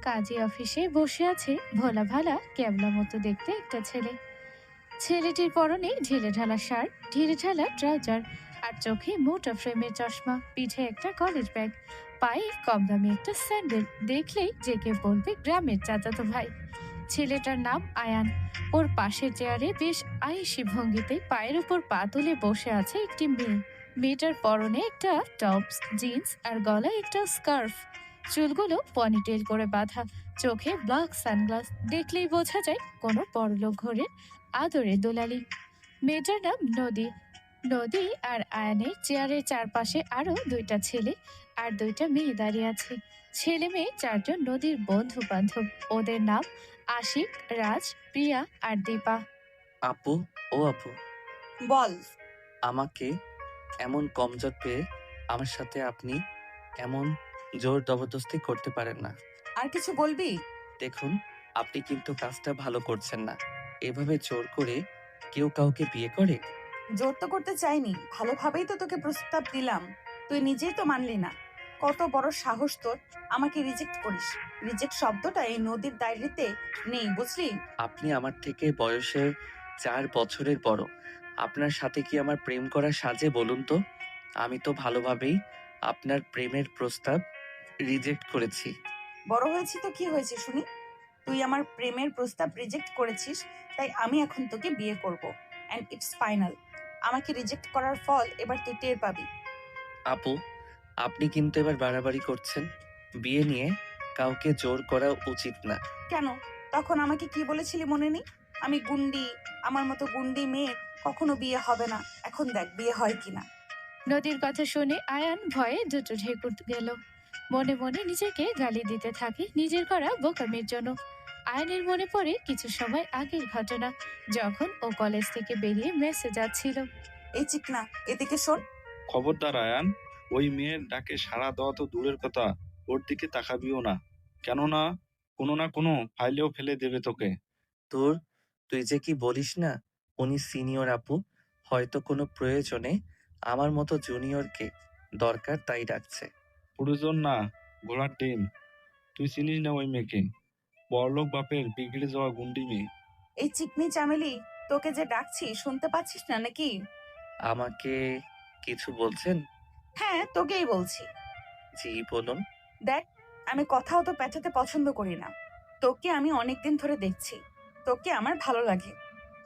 কাজী অফিসে বসে আছে ভোলা ভালা ক্যাবলা মতো দেখতে একটা ছেলে। ছেলেটির পরনে ঢিলে ঢালা শার্ট, ঢিলে ঢালা ট্রাউজার আর চোখে মোটা ফ্রেমের চশমা, পিঠে একটা কলেজ ব্যাগ, পায়ে কম দামি একটা স্যান্ডেল। দেখলেই যে কে বলবে গ্রামের চাচাতো ভাই। ছেলেটার নাম আয়ান। ওর পাশের চেয়ারে বেশ আয়েসি ভঙ্গিতে পায়ের উপর পা তুলে বসে আছে একটি মেয়ে। মেয়েটার পরনে একটা টপস, জিন্স আর গলায় একটা স্কার্ফ। চুলগুলো পনিটেল করে বাঁধা, চোখে ব্ল্যাক সানগ্লাস। দেখলেই বোঝা যায় কোনো বড়লোক ঘরের আদরে দোলালি। মেয়েটার নাম নদী। নদী আর আয়ানের চেয়ারের চারপাশে আরো দুইটা ছেলে আর দুইটা মেয়ে দাঁড়িয়ে আছে। ছেলে মেয়ে চারজন নদীর বন্ধু বান্ধব। ওদের নাম আশিক, রাজ, প্রিয়া আর দীপা। আপু, ও আপু, বল। আমাকে এমন কমজোর পেয়ে আমার সাথে আপনি এমন জোর জবরদস্তি করতে পারেন না। আর কিছু বলবি? দেখুন, আপনি কিন্তু কাজটা ভালো করছেন না। এভাবে জোর করে কেউ কাউকে বিয়ে করে? জোর তো করতে চাইনি, ভালোভাবেই তো তোকে প্রস্তাব দিলাম, তুই নিজেই তো মানলি না। কত বড় সাহস তোর আমাকে রিজেক্ট করিস। রিজেক্ট শব্দটা এই নদীর ডায়েরিতে নেই, বুঝলি? আপনি আমার থেকে বয়সে 4 বছরের বড়। আপনার সাথে কি আমার প্রেম করা সাজে বলুন তো? আমি তো ভালোভাবেই আপনার প্রেমের প্রস্তাব রিজেক্ট করেছি। বড় হয়েছি তো কি হয়েছে শুনি? তুই আমার প্রেমের প্রস্তাব রিজেক্ট করেছিস, তাই আমি এখন তোকে বিয়ে করব, অ্যান্ড ইটস ফাইনাল। আমাকে রিজেক্ট করার ফল এবার তুই টের পাবি। আপু, আপনি কিন্তু এবার বাড়াবাড়ি করছেন। বিয়ে নিয়ে কাউকে জোর করা উচিত না। কেন? তখন আমাকে কি বলেছিলি মনে নেই? আমি গুন্ডি, আমার মতো গুন্ডি মেয়ে কখনো বিয়ে হবে না। এখন দেখ বিয়ে হয় কিনা। নদীর কথা শুনে আয়ান ভয়ে দুটো ঢেকুর গেল। মনে মনে নিজেকে গালি দিতে থাকে নিজের করা বোকামির জন্য। আয়ানের মনে পড়ে কিছু সময় আগের ঘটনা, যখন ও কলেজ থেকে বেরিয়ে মেসে যাচ্ছিল। এই চিকনা, এদিকে শোন। খবরদার আয়ান, ওই মেয়ের ডাকে সাড়া দেওয়া তো দূরের কথা, ওর দিকে তাকাবিও না, কেননা কোনো না কোনো ফাইলেও ফেলে দেবে তোকে। তোর, তুই যে কি বলিস না। উনি সিনিয়র আপু, হয়তো কোনো প্রয়োজনে আমার মতো জুনিয়রকে দরকার তাই ডাকছে। প্রয়োজন না, ঘোড়ার ডিম। তুই চিনিস না ওই মেয়েকে, বড়লোক বাপের বিগড়ে যাওয়া গুন্ডি মেয়ে। এই চিকনি চামেলি, তোকে যে ডাকছি শুনতে পাচ্ছিস না নাকি? আমাকে কিছু বলছেন? হ্যাঁ, তোকেই বলছি। জি বলুন। দেখ, আমি কথাও তো পেঁচাতে পছন্দ করি না। তোকে আমি অনেকদিন ধরে দেখছি, তোকে আমার ভালো লাগে।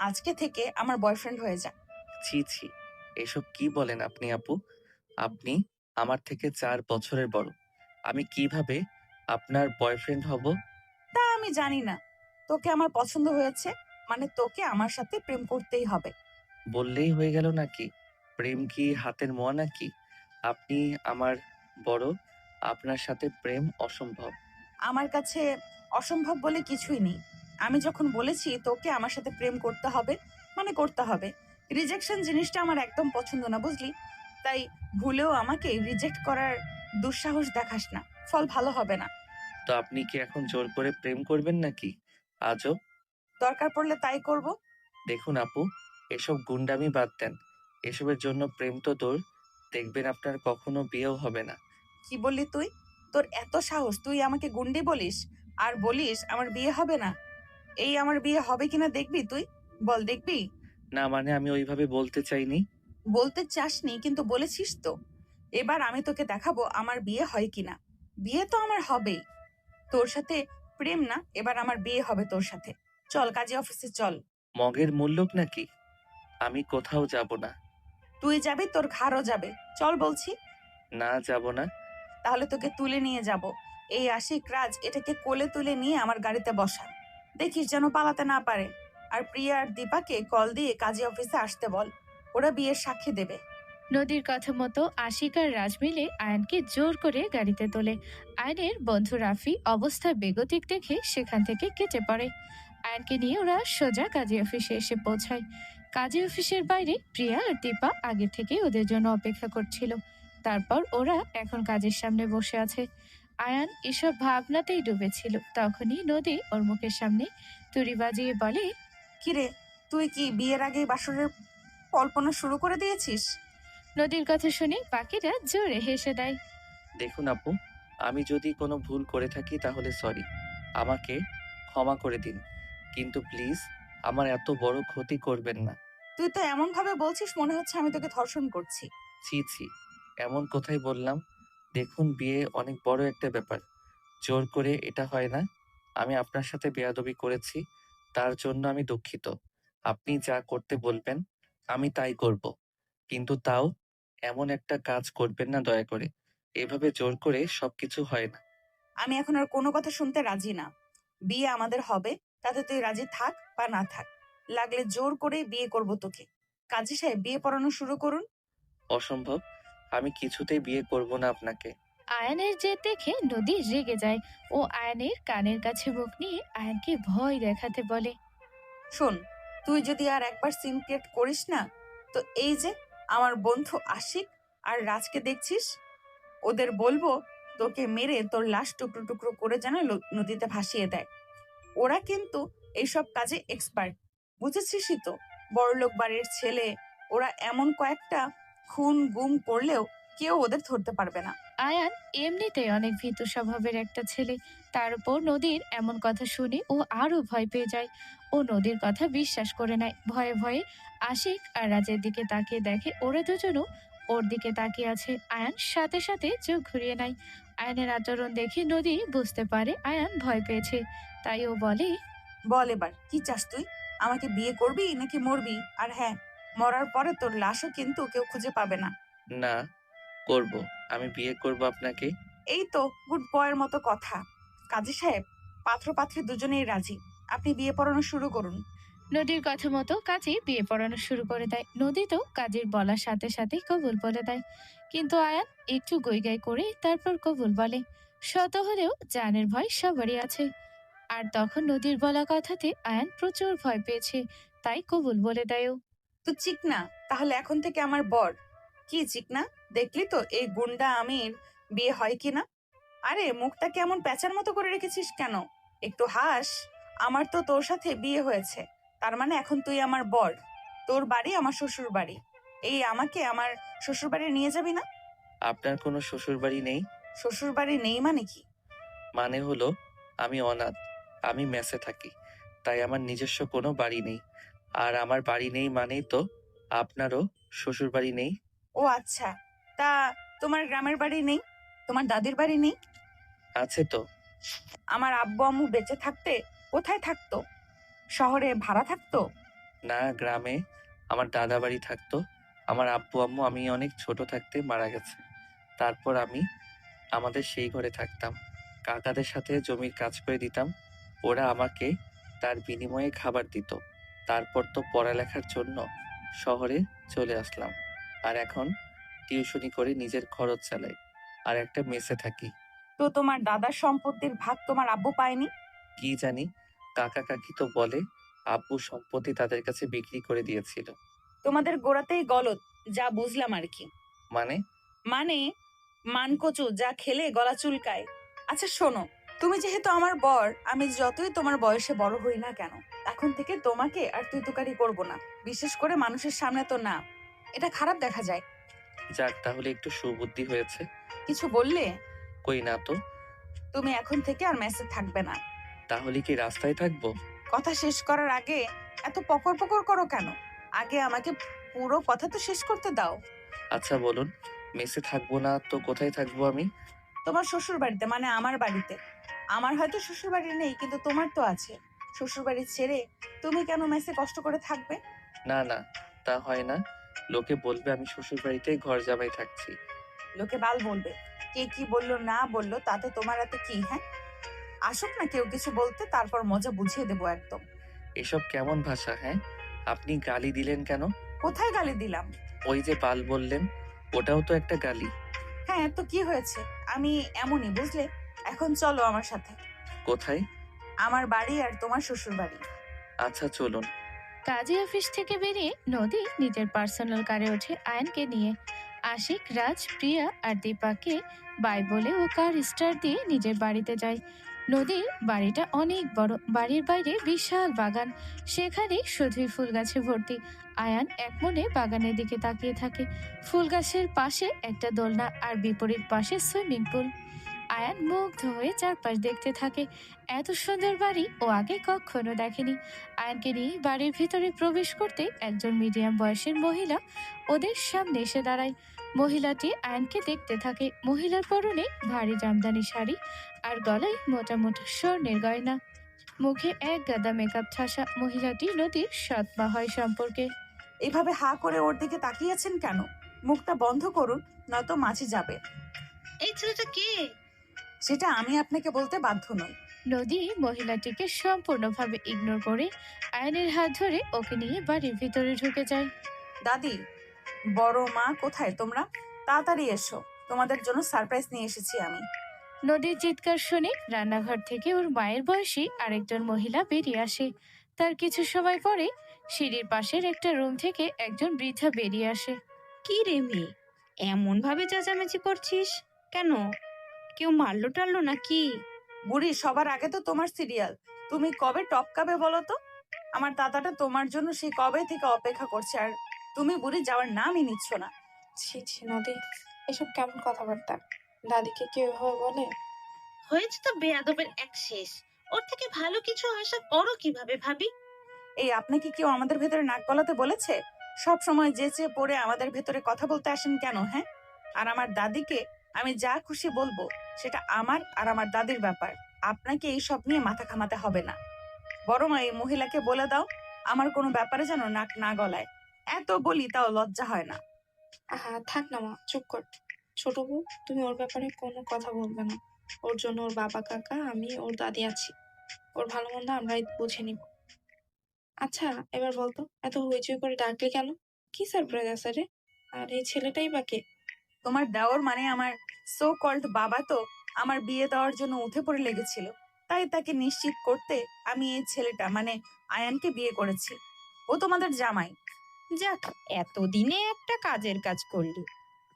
আজকে থেকে আমার বয়ফ্রেন্ড হয়ে যা। ছি ছি, এসব কি বলেন আপনি আপু? আপনি আমার থেকে 4 বছরের বড়। আমি কিভাবে আপনার বয়ফ্রেন্ড হব? তা আমি জানি না। তোকে আমার পছন্দ হয়েছে, মানে তোকে আমার সাথে প্রেম করতেই হবে। বললেই হয়ে গেল নাকি? প্রেম কি হাতের মোয়া নাকি? আপনি আমার বড়, আপনার সাথে প্রেম অসম্ভব। আমার কাছে অসম্ভব বলে কিছুই নেই। আমি যখন বলেছি তোকে আমার সাথে প্রেম করতে হবে, মানে করতে হবে। রিজেকশন জিনিসটা আমার একদম পছন্দ না, বুঝলি? তাই ভুলেও আমাকে রিজেক্ট করার দুঃসাহস দেখাস না, ফল ভালো হবে না। তো আপনি কি এখন জোর করে প্রেম করবেন নাকি? আজব। দরকার পড়লে তাই করব। দেখুন আপু, এসব গুন্ডামি বাদ দেন। এসবের জন্য প্রেম তো দূর, দেখবেন আপনার কখনো বিয়েও হবে না। কি বললি তুই? তোর এত সাহস, তুই আমাকে গুন্ডি বলিস আর বলিস আমার বিয়ে হবে না? এই আমার বিয়ে হবে কিনা দেখবি তুই? বল, দেখবি? না মানে আমি ওইভাবে বলতে চাইনি। বলতে চাসনি কিন্তু বলেছিস তো। এবার আমি তোকে দেখাবো আমার বিয়ে হয় কিনা। বিয়ে তো আমার হবেই। তোর সাথে প্রেম না, এবার আমার বিয়ে হবে তোর সাথে। চল কাজী অফিসে চল। মগের মূল্যক নাকি? আমি কোথাও যাব না। তুই যাবি, তোর ঘাড়ও যাবে। চল বলছি। না, যাব না। তাহলে তোকে তুলে নিয়ে যাব। এই আশিক রাজ এটাকে কোলে তুলে নিয়ে আমার গাড়িতে বসা। দেখিস যেন পালাতে না পারে। আর প্রিয়া আর দীপাকে কল দিয়ে কাজী অফিসে আসতে বল, ওরা বিয়ের সাক্ষী দেবে। নদীর কথা মতো আশিক আর রাজ মিলে আয়ানকে জোর করে গাড়িতে তোলে। আয়নের বন্ধু রাফি অবস্থা বেগতিক দেখে সেখান থেকে কেটে পড়ে। আয়নকে নিয়ে ওরা সোজা কাজী অফিসে এসে পৌঁছায়। কাজী অফিসের বাইরে প্রিয়া আর দীপা আগে থেকে ওদের জন্য অপেক্ষা করছিল। তারপর ওরা এখন কাজের সামনে বসে আছে। আয়ান এসব ভাবনাতেই ডুবেছিল, তখনই নদী ওর মুখের সামনে তুড়ি বাজিয়ে বলে, কিরে, তুই কি বিয়ের আগেই বাসরের কল্পনা শুরু করে দিয়েছিস? নদীর কথা শুনে বাকিরা জোরে হেসে দেয়। দেখুন আপু, আমি যদি কোনো ভুল করে থাকি তাহলে সরি। আমাকে ক্ষমা করে দিন, কিন্তু প্লিজ আমার এত বড় ক্ষতি করবেন না। তুই তো এমন ভাবে বলছিস মনে হচ্ছে আমি তোকে ধর্ষণ করছি। ছি ছি, এমন কোথায় বললাম? দেখুন, বিয়ে অনেক বড় একটা ব্যাপার, জোর করে এটা হয় না। আমি আপনার সাথে বেয়াদবি করেছি, তার জন্য আমি দুঃখিত। আপনি যা করতে বলবেন আমি তাই করব, কিন্তু তাও এমন একটা কাজ করবেন না দয়া করে। এভাবে জোর করে সবকিছু হয় না। আমি এখন আর কোনো কথা শুনতে রাজি না। বিয়ে আমাদের হবে, তাতে তুই রাজি থাক বা না থাক। লাগলে জোর করে বিয়ে করব তোকে। কাজী সাহেব বিয়ে পড়ানো শুরু করুন। অসম্ভব, আমি কিছুতেই বিয়ে করব না আপনাকে। আয়ানের জেদ দেখে নদী রেগে যায় ও আয়ানের কানের কাছে মুখ নিয়ে আয়ানকে ভয় দেখাতে বলে। শোন, তুই যদি আর একবার সিন ক্রিয়েট করিস না, তো এই যে আমার বন্ধু আশিক আর রাজকে দেখছিস, ওদের বলবো তোকে মেরে তোর লাশ টুকরো টুকরো করে যেন নদীতে ভাসিয়ে দেয়। ওরা কিন্তু এইসব কাজে এক্সপার্ট, বুঝেছিসই তো। বড়লোক বাড়ির ছেলে, ওরা এমন কয়েকটা খুন গুম করলেও কেউ ওদের ধরতে পারবে না। আয়ান এমনিতেই অনেক ভীতু স্বভাবের একটা ছেলে, তার উপর নদীর এমন কথা শুনে ও আরো ভয় পেয়ে যায়। ও নদীর কথা বিশ্বাস করে নেয়। ভয়ে ভয়ে আশিক আর রাজের দিকে তাকিয়ে দেখে ওরা দুজনও ওর দিকে তাকিয়ে আছে। আয়ান সাথে সাথে চোখ ঘুরিয়ে নেয়। আয়ানের আচরণ দেখে নদী বুঝতে পারে আয়ান ভয় পেয়েছে, তাই ও বলে, বল এবার কি চাস তুই? আমাকে বিয়ে করবি নাকি মরবি? আর হ্যাঁ, মরার পরে তোর লাশও কিন্তু কেউ খুঁজে পাবে না। না, করব। আমি বিয়ে করব আপনাকে। এই তো গুড বয়ের মতো কথা। কাজী সাহেব, পাত্র পাত্রী দুজনেই রাজি, আপনি বিয়ে পড়ানো শুরু করুন। নদীর কথা মতো কাজী বিয়ে পড়ানো শুরু করে দেয়। নদী তো কাজীর বলার সাথে সাথেই কবুল বলে দেয়, কিন্তু আয়ান একটু গইগাই করে তারপর কবুল বলে। শত হলেও জানের ভয় সবারই আছে, আর তখন নদীর বলা কথাতে আয়ান প্রচুর ভয় পেয়েছে, তাই কবুল বলে দেয়ও। তো চিকনা তাহলে এখন থেকে আমার বর। কি চিকনা, দেখলি তো এই গুন্ডা আমির বিয়ে হয় কিনা? আরে মুখটা কেমন প্যাঁচার মতো করে রেখেছিস কেন? একটু হাস। আমার তো তোর সাথে বিয়ে হয়েছে, তার মানে এখন তুই আমার বর। তোর বাড়ি আমার শ্বশুর বাড়ি। এই আমাকে আমার শ্বশুর বাড়ি নিয়ে যাবি না? আপনার কোনো শ্বশুর বাড়ি নেই? শ্বশুর বাড়ি নেই মানে কি? মানে হলো আমি অনাথ, আমি মেসে থাকি, তাই আমার নিজস্ব কোনো বাড়ি নেই। আর আমার বাড়ি নেই মানেই তো আপনারও শ্বশুর বাড়ি নেই। ও আচ্ছা, তা তোমার গ্রামের বাড়ি নেই? তোমার দাদির বাড়ি নেই? আছে তো। আমার আব্বু আম্মু বেঁচে থাকতে কোথায় থাকতো? শহরে ভাড়া থাকতো? না, গ্রামে আমার দাদা বাড়ি থাকতো। আমার আব্বু আম্মু আমি অনেক ছোট থাকতে মারা গেছে। তারপর আমি আমাদের সেই ঘরে থাকতাম, কাকাদের সাথে জমির কাজ করে দিতাম। ওরা আমাকে তার বিনিময়ে খাবার দিত। তারপর তো পড়ালেখার জন্য শহরে চলে আসলাম, আর এখন টিউশনি করে নিজের খরচ চালাই, আর একটা মেসে থাকি। তো তোমার দাদার সম্পত্তির ভাগ তোমার আব্বু পায়নি? কি জানি, কাকা কাকি তো বলে আব্বু সম্পত্তি তাদের কাছে বিক্রি করে দিয়েছিল। তোমাদের গোড়াতেই গলদ, যা বুঝলাম আর কি। মানে? মানে মানকচু যা খেলে গলা চুলকায়। আচ্ছা শোনো, তুমি যেহেতু আমার বর, আমি যতই তোমার বয়সে বড় হই না কেন, এখন থেকে তোমাকে আর তুই তুকারি করবো না। বিশেষ করে মানুষের সামনে তো না, এটা খারাপ দেখা যায়। যাক, তাহলে একটু সুবুদ্ধি হয়েছে। কিছু বললে? কই না তো। তুমি এখন থেকে আর মেসে থাকবে না। তাহলে কি রাস্তায় থাকবো? কথা শেষ করার আগে এত পকর পকর করো কেন? আগে আমাকে পুরো কথা তো শেষ করতে দাও। আচ্ছা বলুন, মেসে থাকবো না তো কোথায় থাকবো আমি? তোমার শ্বশুর বাড়িতে, মানে আমার বাড়িতে। আমার হয়তো শ্বশুর বাড়ি নেই, কিন্তু তোমার তো আছে। শ্বশুর বাড়ি ছেড়ে তুমি কেন মেসে কষ্ট করে থাকবে? না না, তা হয় না। লোকে বলবে আমি শ্বশুর বাড়িতেই ঘর জামাই থাকছি। লোকে বাল বলবে, কে কি বললো না বললো তাতে তোমার এত কি? হ্যাঁ, আসুক না কেউ কিছু বলতে, তারপর মজা বুঝিয়ে দেবো একদম। এসব কেমন ভাষা? হ্যাঁ, আপনি গালি দিলেন কেন? কোথায় গালি দিলাম? ওই যে বাল বললেন, ওটাও তো একটা গালি। হ্যাঁ, তো কি হয়েছে? আমি এমনই, বুঝলে। এখন চলো আমার সাথে। কোথায়? আমার বাড়ি আর তোমার শ্বশুর বাড়ি। আচ্ছা চলুন। কাজী অফিস থেকে বেরিয়ে নদী নিজের পার্সোনাল কারে ওঠে আয়ানকে নিয়ে। আশিক, রাজ, প্রিয়া আর দীপাকে বাই বলে ও কার স্টার্ট দিয়ে নিজের বাড়িতে যায়। নদীর বাড়িটা অনেক বড়, বাড়ির বাইরে বিশাল বাগান, সেখানে শুধুই ফুল গাছে ভর্তি। আয়ান এক মনে বাগানের দিকে তাকিয়ে থাকে। ফুল গাছের পাশে একটা দোলনা আর বিপরীত পাশে সুইমিং পুল। আয়ান মুগ্ধ হয়ে চারপাশ দেখতে থাকে। এত সুন্দর বাড়ি ও আগে কখনো দেখেনি। আয়ানকে নিয়ে বাড়ির ভিতরে প্রবেশ করতে একজন মিডিয়াম বয়সের মহিলা ওদের সামনে এসে দাঁড়ায়। মহিলাটি আয়ানকে দেখতে থাকে। মহিলার পরনে ভারী জামদানি শাড়ি আর গলায় মোটা মোটা স্বর্ণের গয়না, মুখে এক গাদা মেকআপ ঠাসা। মহিলাটি নদীর সৎ মা হয় সম্পর্কে। এভাবে হা করে ওর দিকে তাকিয়েছেন কেন? মুখটা বন্ধ করুন, নয়তো মাছি যাবে। এই ছেলেটা কে? সেটা আমি আপনাকে বলতে বাধ্য নই। নদী মহিলাটিকে সম্পূর্ণভাবে ইগনোর করে আয়নের হাত ধরে ওকে নিয়ে বাড়ির ভিতরে ঢুকে যায়। দাদি, বড় মা কোথায় তোমরা? তাড়াতাড়ি এসো, তোমাদের জন্য সারপ্রাইজ নিয়ে এসেছি আমি। নদীর চিৎকার শুনে রান্নাঘর থেকে ওর মায়ের বয়সী আরেকজন মহিলা বেরিয়ে আসে। তার কিছু সময় পরে সিঁড়ির পাশের একটা রুম থেকে একজন বৃদ্ধা বেরিয়ে আসে। কি রে মেয়ে, এমন ভাবে চেঁচামেচি করছিস কেন? কেউ মারলো টারলো নাকি? বুড়ি, সবার আগে তো তোমার সিরিয়াল। তুমি কবে টপকাবে বলো তো? আমার দাদাটা তোমার জন্য সেই কবে থেকে অপেক্ষা করছে, আর তুমি বুড়ি যাওয়ার নামই নিচ্ছ না। ছি ছি নদী, এসব কেমন কথাবার্তা? দাদিকে কেউ এভাবে বলে? হয়েছে তো বেয়াদবের এক শেষ। ওর থেকে ভালো কিছু আশা করো কিভাবে ভাবি? এই আপনাকে কেউ আমাদের ভেতরে নাক গলাতে বলেছে? সব সময় যেচে পড়ে আমাদের ভেতরে কথা বলতে আসেন কেন, হ্যাঁ? আর আমার দাদিকে আমি যা খুশি বলবো, সেটা আমার আর আমার দাদির ব্যাপার। আপনাকে এই সব নিয়ে মাথা ঘামাতে হবে না। বরং এই মহিলাকে বলে দাও আমার কোনো ব্যাপারে যেন নাক না গলায়। এত বলি তাও লজ্জা হয় না। আহা থাক না মা, চুপ কর। ছোট বউ, তুমি ওর ব্যাপারে কোনো কথা বলবে না। ওর জন্য ওর বাবা কাকা, আমি, ওর দাদি আছি। ওর ভালো মন্দ আমরাই বুঝে নিব। আচ্ছা এবার বলতো, এত হইচই করে ডাকলি কেন? কি সারপ্রাইজ আছে রে? আর এই ছেলেটাই বা কে? তোমার দেওর মানে আমার সো কল্ড বাবা তো আমার বিয়ে দেওয়ার জন্য উঠে পড়ে লেগেছিল। তাই তাকে নিশ্চিত করতে আমি এই ছেলেটা মানে আয়ানকে বিয়ে করেছি। ও তোমাদের জামাই। যাক, এতদিনে একটা কাজের কাজ করলি।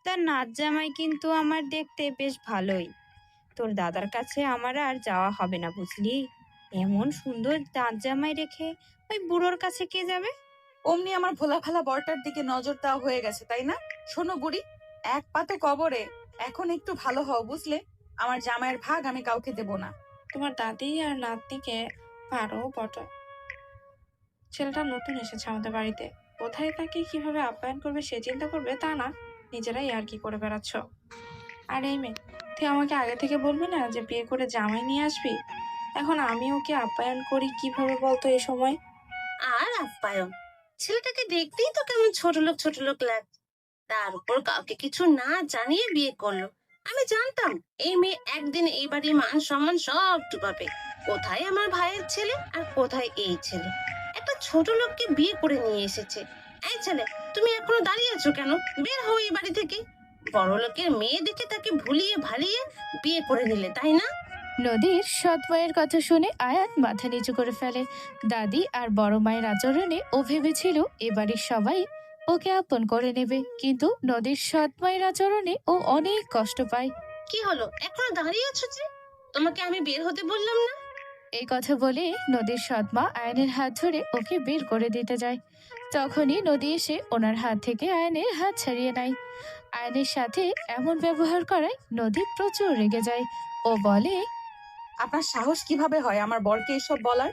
তার নাচ জামাই কিন্তু আমার দেখতে বেশ ভালোই। তোর দাদার কাছে আমার আর যাওয়া হবে না বুঝলি। এমন সুন্দর নাচ জামাই রেখে ওই বুড়োর কাছে কে যাবে? অমনি আমার ভোলা ভালা বরটার দিকে নজর দেওয়া হয়ে গেছে, তাই না? শোনো বুড়ি, এক পা তো কবরে, এখন একটু ভালো হও বুঝলে। আমার জামাইয়ের ভাগ আমি কাউকে দেব না। তোমার দাদি আর নাতনিকে পারো বটে। ছেলেটা নতুন এসেছে আমাদের বাড়িতে, কোথায় তাকে কিভাবে আপ্যায়ন করবে সে চিন্তা করবে, তা না নিজেরাই আর কি করে বেড়াচ্ছ। আর এই মেয়ে, তুই আমাকে আগে থেকে বলবি না যে বিয়ে করে জামাই নিয়ে আসবি? এখন আমি ওকে আপ্যায়ন করি কিভাবে বলতো এই সময়? আর আপ্যায়ন, ছেলেটাকে দেখতেই তো কেমন ছোট লোক লাগছে। তার উপর কাউকে কিছু না জানিয়ে বিয়ে করলো। আমি জানতাম এই মেয়ে একদিন এই বাড়ির মান সম্মান সব ডুবাবে। কোথায় আমার ভাইয়ের ছেলে আর কোথায় এই ছেলে? একটা ছোট লোককে বিয়ে করে নিয়ে এসেছে। এই ছেলে, তুমি এখনো দাঁড়িয়ে আছো কেন? বের হও এই বাড়ি থেকে। বড় লোকের মেয়ে দেখে তাকে ভুলিয়ে ভালিয়ে বিয়ে করে নিলে, তাই না? নদীর সৎ মায়ের কথা শুনে আয়ান মাথা নিচু করে ফেলে। দাদি আর বড় মায়ের আচরণে ও ভেবেছিল এবাড়ির সবাই ওকে আপন করে নেবে, কিন্তু নদীর সৎ মায়ের আচরণে ও অনেক কষ্ট পায়। কি হলো, এখনো দাঁড়িয়ে আছো যে? তোমাকে আমি বের হতে বললাম না? এই কথা বলে নদীর সৎ মা আয়নের হাত ধরে ওকে বের করে দিতে যায়। তখনই নদী এসে ওনার হাত থেকে আয়নের হাত ছাড়িয়ে নেয়। আয়নের সাথে এমন ব্যবহার করায় নদী প্রচুর রেগে যায়। ও বলে, আপনার সাহস কিভাবে হয় আমার বরকে এসব বলার?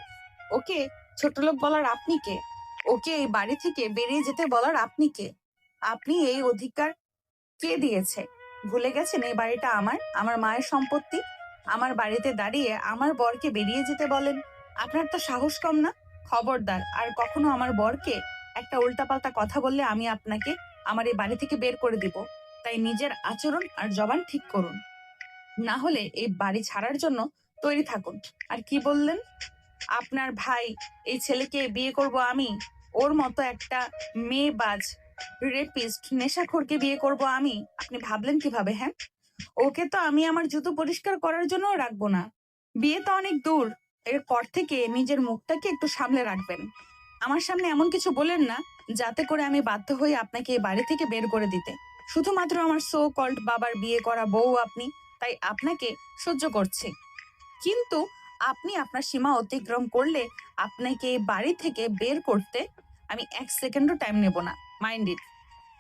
ওকে ছোট লোক বলার আপনি কে? ওকে এই বাড়ি থেকে বেরিয়ে যেতে বলার আপনি কে? আপনি এই অধিকার কে দিয়েছে? ভুলে গেছেন এই বাড়িটা আমার আমার মায়ের সম্পত্তি? আমার বাড়িতে দাঁড়িয়ে আমার বরকে বেরিয়ে যেতে বলেন? আপনার তো সাহস কম না? খবরদার আর কখনো আমার বরকে একটা উল্টাপাল্টা কথা বললে আমি আপনাকে আমার এই বাড়ি থেকে বের করে দিব। তাই নিজের আচরণ আর জবান ঠিক করুন, না হলে এই বাড়ি ছাড়ার জন্য তৈরি থাকুন। আর কি বললেন? আপনার ভাই এই ছেলেকে বিয়ে করব আমি? ওর মতো একটা মেয়েবাজ রেপিস্ট নেশাখোরকে বিয়ে করব আমি? আপনি ভাবলেন কিভাবে? হ্যাঁ, ওকে তো আমি আমার জুতো পরিষ্কার করার জন্য রাখবো না। বিয়ে তো অনেক দূর, এরপর থেকে নিজের মুখটাকে একটু সামলে রাখবেন। আমার সামনে এমন কিছু বলেন না যাতে করে আমি বাধ্য হয়ে আপনাকে এই বাড়ি থেকে বের করে দিতে। শুধুমাত্র আমার সো কল্ড বাবার বিয়ে করা বউ আপনি, তাই আপনাকে সহ্য করছি। কিন্তু আপনি আপনার সীমা অতিক্রম করলে আপনাকে এই বাড়ি থেকে বের করতে আমি 1 সেকেন্ডও টাইম নেব না। Mind it.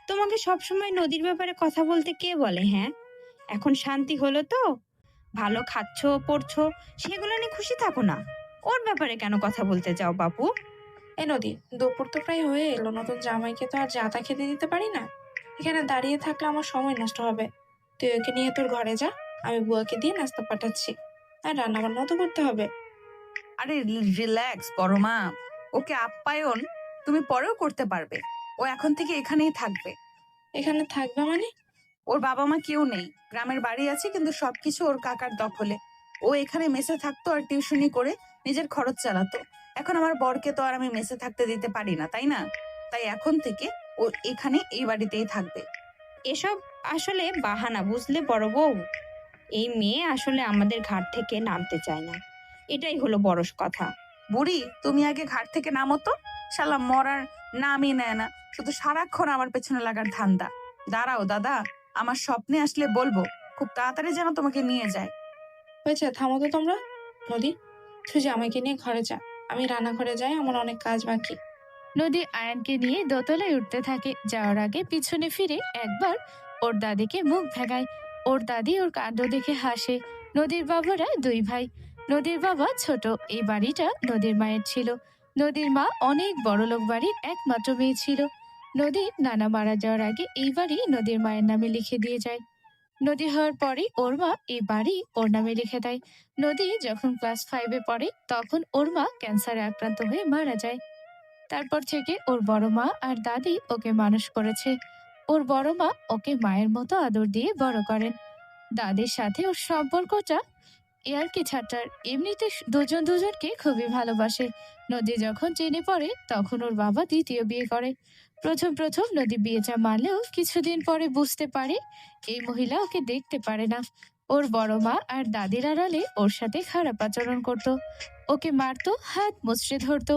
তোমাকে সবসময় নদীর ব্যাপারে কথা বলতে কে বলে? হ্যাঁ, এখন শান্তি হলো তো? ভালো খাচ্ছো পড়ছো, সেগুলো নিয়ে খুশি থাকো না। ওর ব্যাপারে কেন কথা বলতে চাও বাপু? এ নদী, দুপুর তো প্রায় হয়ে এলো, নতুন জামাইকে তো আর যাতা খেতে দিতে পারি না। এখানে দাঁড়িয়ে থাকলে আমার সময় নষ্ট হবে। তুই ওকে নিয়ে তোর ঘরে যা, আমি বুয়াকে দিয়ে নাস্তা পাঠাচ্ছি, আর রান্না বান্নাও তো করতে হবে। আরে রিল্যাক্স বড় মা, ওকে আপ্যায়ন তুমি পরেও করতে পারবে। ও এখন থেকে এখানেই থাকবে। এখানে থাকবে মানে? ওর বাবা মা কেউ নেই, গ্রামের বাড়ি আছে কিন্তু সবকিছু ওর কাকার দখলে। ও এখানে মেসে থাকতো আর টিউশনি করে নিজের খরচ চালাতো। এখন আমার বরকে তো আর আমি মেসে থাকতে দিতে পারি না, তাই না? তাই এখন থেকে ও এখানে এই বাড়িতেই থাকবে। এসব আসলে বাহানা, বুঝলে বড় বউ? এই মেয়ে আসলে আমাদের ঘাট থেকে নামতে চায় না, এটাই হলো বড় কথা। বুড়ি, তুমি আগে ঘাট থেকে নামো তো। শালা মরার নামই নেয় না, শুধু সারাক্ষণ আমার পেছনে লাগার ধান্দা। দাঁড়াও দাদা, আমার স্বপ্নে আসলে বলবো, খুব তাড়াতাড়ি যেন তোমাকে নিয়ে যায়। হয়েছে, থামো তো তোমরা। নদী, তুই জামাইকে নিয়ে ঘরে যা, আমি রান্নাঘরে যাই, আমার অনেক কাজ বাকি। নদী আয়ানকে নিয়ে দোতলায় উঠতে থাকে। যাওয়ার আগে পিছনে ফিরে একবার ওর দাদিকে মুখ ভেঙায়। ওর দাদি ওর কাণ্ড দেখে হাসে। নদীর বাবারা দুই ভাই। নদীর বাবা ছোট। এই বাড়িটা নদীর মায়ের ছিল। নদীর মা অনেক বড়লোক বাড়ির একমাত্র মেয়ে ছিল। নদীর নানা মারা যাওয়ার আগে এই বাড়ি নদীর মায়ের নামে লিখে দিয়ে যায়। নদী হওয়ার পরে ওর মা এই বাড়ি ওর নামে লিখে দেয়। নদী যখন ক্লাস 5-এ পড়ে তখন ওর মা ক্যান্সারে আক্রান্ত হয়ে মারা যায়। তারপর থেকে ওর বড় মা আর দাদি ওকে মানুষ করেছে। ওর বড় মা ওকে মায়ের মতো আদর দিয়ে বড় করেন। দাদির সাথে ওর সম্পর্কটা ইয়ার্কি ঠাট্টার। এমনিতে দুজন দুজনকে খুবই ভালোবাসে। নদী যখন জেনে পড়ে তখন ওর বাবা দ্বিতীয় বিয়ে করে। প্রথম প্রথম নদী বিয়েটা মানলেও কিছুদিন পরে বুঝতে পারে এই মহিলা ওকে দেখতে পারে না। ওর বড় মা আর দাদির আড়ালে ওর সাথে খারাপ আচরণ করত। ওকে মারতো, হাত মুচড়ে ধরতো।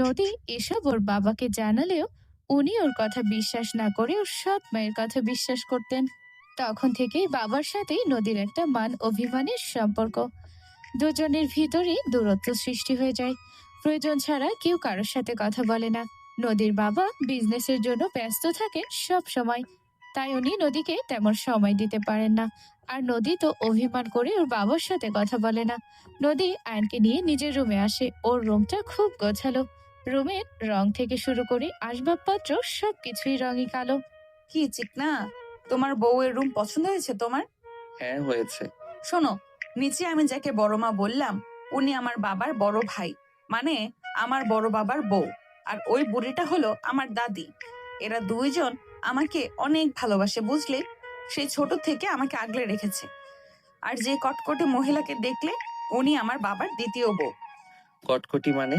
নদী এসব ওর বাবাকে জানালেও উনি ওর কথা বিশ্বাস না করে ওর সৎ মায়ের কথা বিশ্বাস করতেন। তখন থেকেই বাবার সাথে নদীর একটা মান অভিমানের সম্পর্ক। দুজনের ভিতরে দূরত্ব সৃষ্টি হয়ে যায়। প্রয়োজন ছাড়া কেউ কারোর সাথে কথা বলে না। নদীর বাবা বিজনেসের জন্য ব্যস্ত থাকে সব সময়, তাই উনি নদীকে তেমন সময় দিতে পারেন না। আর নদী তো অভিমান করে ওর বাবার সাথে কথা বলে না। নদী আয়নকে নিয়ে নিজের রুমে আসে। ওর রুমটা খুব গোছালো। রুমের রং থেকে শুরু করে আসবাবপত্র সবকিছুই রঙই কালো। কি চিকনা, তোমার বউয়ের রুম পছন্দ হয়েছে তোমার? হ্যাঁ হয়েছে। শোনো, নিচে আমি যাকে বড় মা বললাম উনি আমার বাবার বড় ভাই, মানে আমার বড় বাবার বউ। আর ওই বুড়িটা হলো আমার দাদি। এরা দুইজন আমাকে অনেক ভালোবাসে, বুঝলে? সেই ছোট থেকে আমাকে আগলে রেখেছে। আর যে কটকটে মহিলাকে দেখলে উনি আমার বাবার দ্বিতীয় বউ। কটকটি মানে?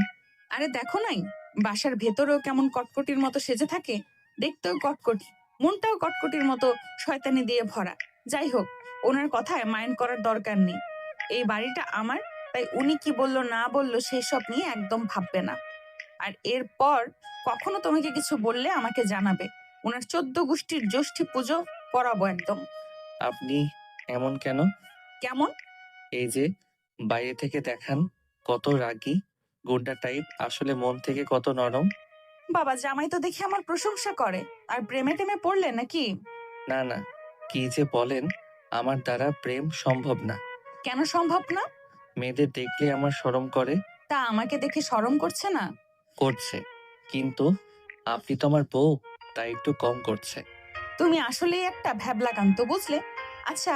আরে দেখো নাই, বাসার ভেতরেও কেমন কটকটির মতো সেজে থাকে, দেখতেও কটকটি, মনটাও কটকটির মতো শয়তানি দিয়ে ভরা। যাই হোক, ওনার কথায় মাইন্ড করার দরকার নেই। এই বাড়িটা আমার, তাই উনি কি বললো না বললো সেই সব নিয়ে একদম ভাববে না। আর এরপর কখনো তোমাকে কিছু বললে আমাকে জানাবে। ওনার 14 গোষ্ঠীর ষষ্ঠী পুজো করাবো একদম। আপনি এমন কেন? কেমন? এই যে বাইরে থেকে দেখান কত রাগী গুন্ডা টাইপ, আসলে মন থেকে কত নরম। বাবা, জামাই তো দেখি আমার প্রশংসা করে। আর প্রেমে টেমে পড়লে নাকি? না না, কি যে বলেন, আমার দ্বারা প্রেম সম্ভব না। কেন সম্ভব না? মেয়েদের দেখলে আমার শরম করে। তা আমাকে দেখে শরম করছে না? করছে, কিন্তু আপনি তো আমার বউ, তাই একটু কম করছে। তুমি আসলেই একটা ভ্যাবলাকান্ত, বুঝলে? আচ্ছা,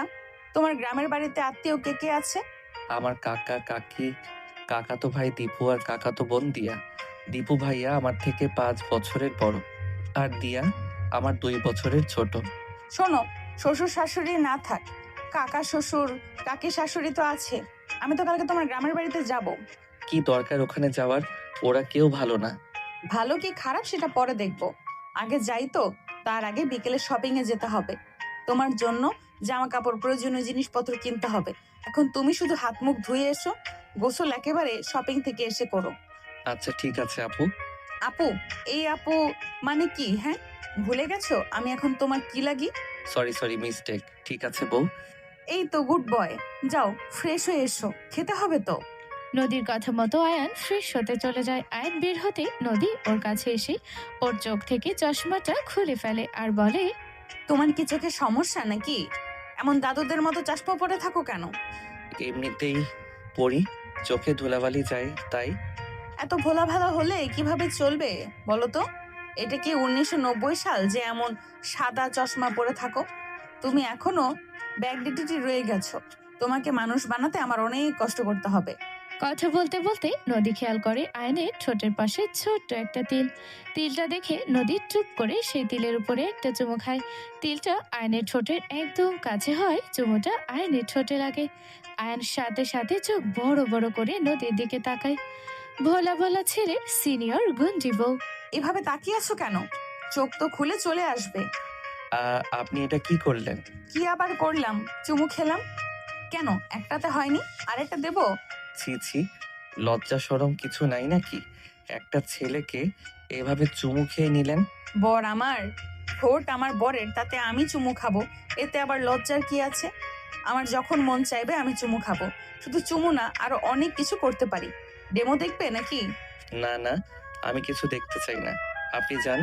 তোমার গ্রামের বাড়িতে আত্মীয় কে কে আছে? আমার কাকা কাকি, কাকাতো ভাই দীপু আর কাকাতো বোন দিয়া। দীপু ভাইয়া আমার থেকে 5 বছরের বড়, আর দিয়া আমার 2 বছরের ছোট। শোনো, শ্বশুর শাশুড়ি না থাক, কাকা শ্বশুর কাকি শাশুড়ি তো আছে। আমি তো কালকে তোমার গ্রামের বাড়িতে যাব। কি দরকার ওখানে যাওয়ার? ওরা কেউ ভালো না। ভালো কি খারাপ সেটা পরে দেখবো, আগে যাই তো। তার আগে বিকেলে শপিং এ যেতে হবে। তোমার জন্য জামা কাপড়, প্রয়োজনীয় জিনিসপত্র কিনতে হবে। এখন তুমি শুধু হাত মুখ ধুয়ে এসো, গোসল একেবারে শপিং থেকে এসে করো। আচ্ছা ঠিক আছে আপু। আপু? এই আপু মানে কি? হ্যাঁ, ভুলে গেছো আমি এখন তোমার কি লাগি? Sorry mistake. ঠিক আছে বউ। এই তো গুড বয়, যাও ফ্রেশ হয়ে এসো, খেতে হবে তো। নদীর কথা মতো আয়ান ফ্রেশ হতে চলে যায়। আয়ান বের হতে নদী ওর কাছে এসে ওর চোখ থেকে চশমাটা খুলে ফেলে আর বলে, তোমার কি চোখে সমস্যা নাকি? এমন দাদুদের মতো চশমা পরে থাকো কেন? এমনিতেই পড়ি, চোখে ধুলাবালি যায় তাই। এত ভোলা ভালা হলে কিভাবে চলবে বলো তো? এটা কি 1990 সাল যে এমন সাদা চশমা পরে থাকো? তুমি এখনো ব্যাকডেটেড রয়ে গেছো। তোমাকে মানুষ বানাতে আমার অনেক কষ্ট করতে হবে। কথা বলতে বলতে নদী খেয়াল করে আয়নের ঠোঁটের পাশে ছোট্ট একটা তিল। তিলটা দেখে নদী চুপ করে সেই তিলের উপরে একটা চুমু খায়। তিলটা আয়নের ঠোঁটের একদম কাছে হয়, চুমুটা আয়নের ঠোঁটে লাগে। আয়ন সাথে সাথে চোখ বড় বড় করে নদীর দিকে তাকায়। ভোলা ভোলা ছেলের সিনিয়র গুন্ডি বউ। এভাবে তাকিয়ে আছো কেন? চোখ তো খুলে চলে আসবে। আপনি এটা কি করলেন? কি আবার করলাম? চুমু খেলাম। কেন একটাতে হয়নি? আরেকটা দেবো? ছি ছি, লজ্জা শরম কিছু নাই নাকি? একটা ছেলেকে এভাবে চুমু খেয়ে নিলেন। বর আমার, ঠোঁট আমার বরের, তাতে আমি চুমু খাবো, এতে আবার লজ্জার কি আছে? আমার যখন মন চাইবে আমি চুমু খাবো। শুধু চুমু না, আরো অনেক কিছু করতে পারি। ডেমো দেখবে নাকি? না না, আমি কিছু দেখতে চাই না। আপনি যান,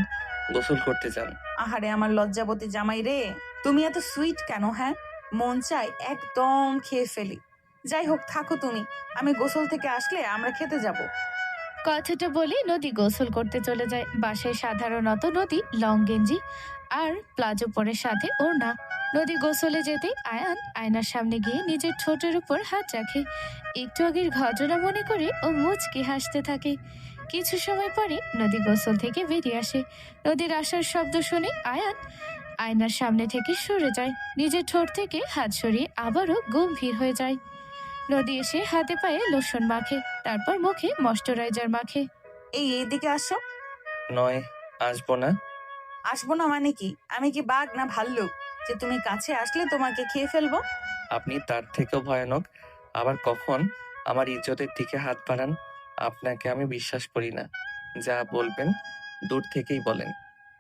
গোসল করতে যান। আহারে আমার লজ্জাবতী জামাই রে, তুমি এত সুইট কেন? হ্যাঁ, মন চাই একদম খেয়ে ফেলি। যাই হোক, থাকো তুমি, আমি গোসল থেকে আসলে আমরা খেতে যাব। কথাটা বলে নদী গোসল করতে চলে যায়। বাসায় সাধারণত নদী লং গেঞ্জি আর প্লাজো পরে, সাথে ওড়না। নদী গোসলে যেতে আয়ান আয়নার সামনে গিয়ে নিজের ঠোঁটের উপর হাত রাখে। একটু আগের ঘটনা মনে করে ও মুচকি হাসতে থাকে। কিছু সময় পরে নদী গোসল থেকে বেরিয়ে আসে। নদীর আসার শব্দ শুনে আয়ান আয়নার সামনে থেকে সরে যায়। নিজের ঠোঁট থেকে হাত সরিয়ে আবারও গম্ভীর হয়ে যায়। নদী এসে হাতে পায়ে লোশন মাখে, তারপর মুখে ময়শ্চারাইজার মাখে। এইদিকে আসো। নয়, আসবো না। আসবো না মানে কি? আমি কি বাঘ না ভাল্লুক যে তুমি কাছে আসলে তোমাকে খেয়ে ফেলবো? আপনি তার থেকেও ভয়ানক। আবার কখন আমার ইজ্জতের দিকে হাত বাড়ান? আপনাকে আমি বিশ্বাস করি না। যা বলবেন দূর থেকেই বলেন।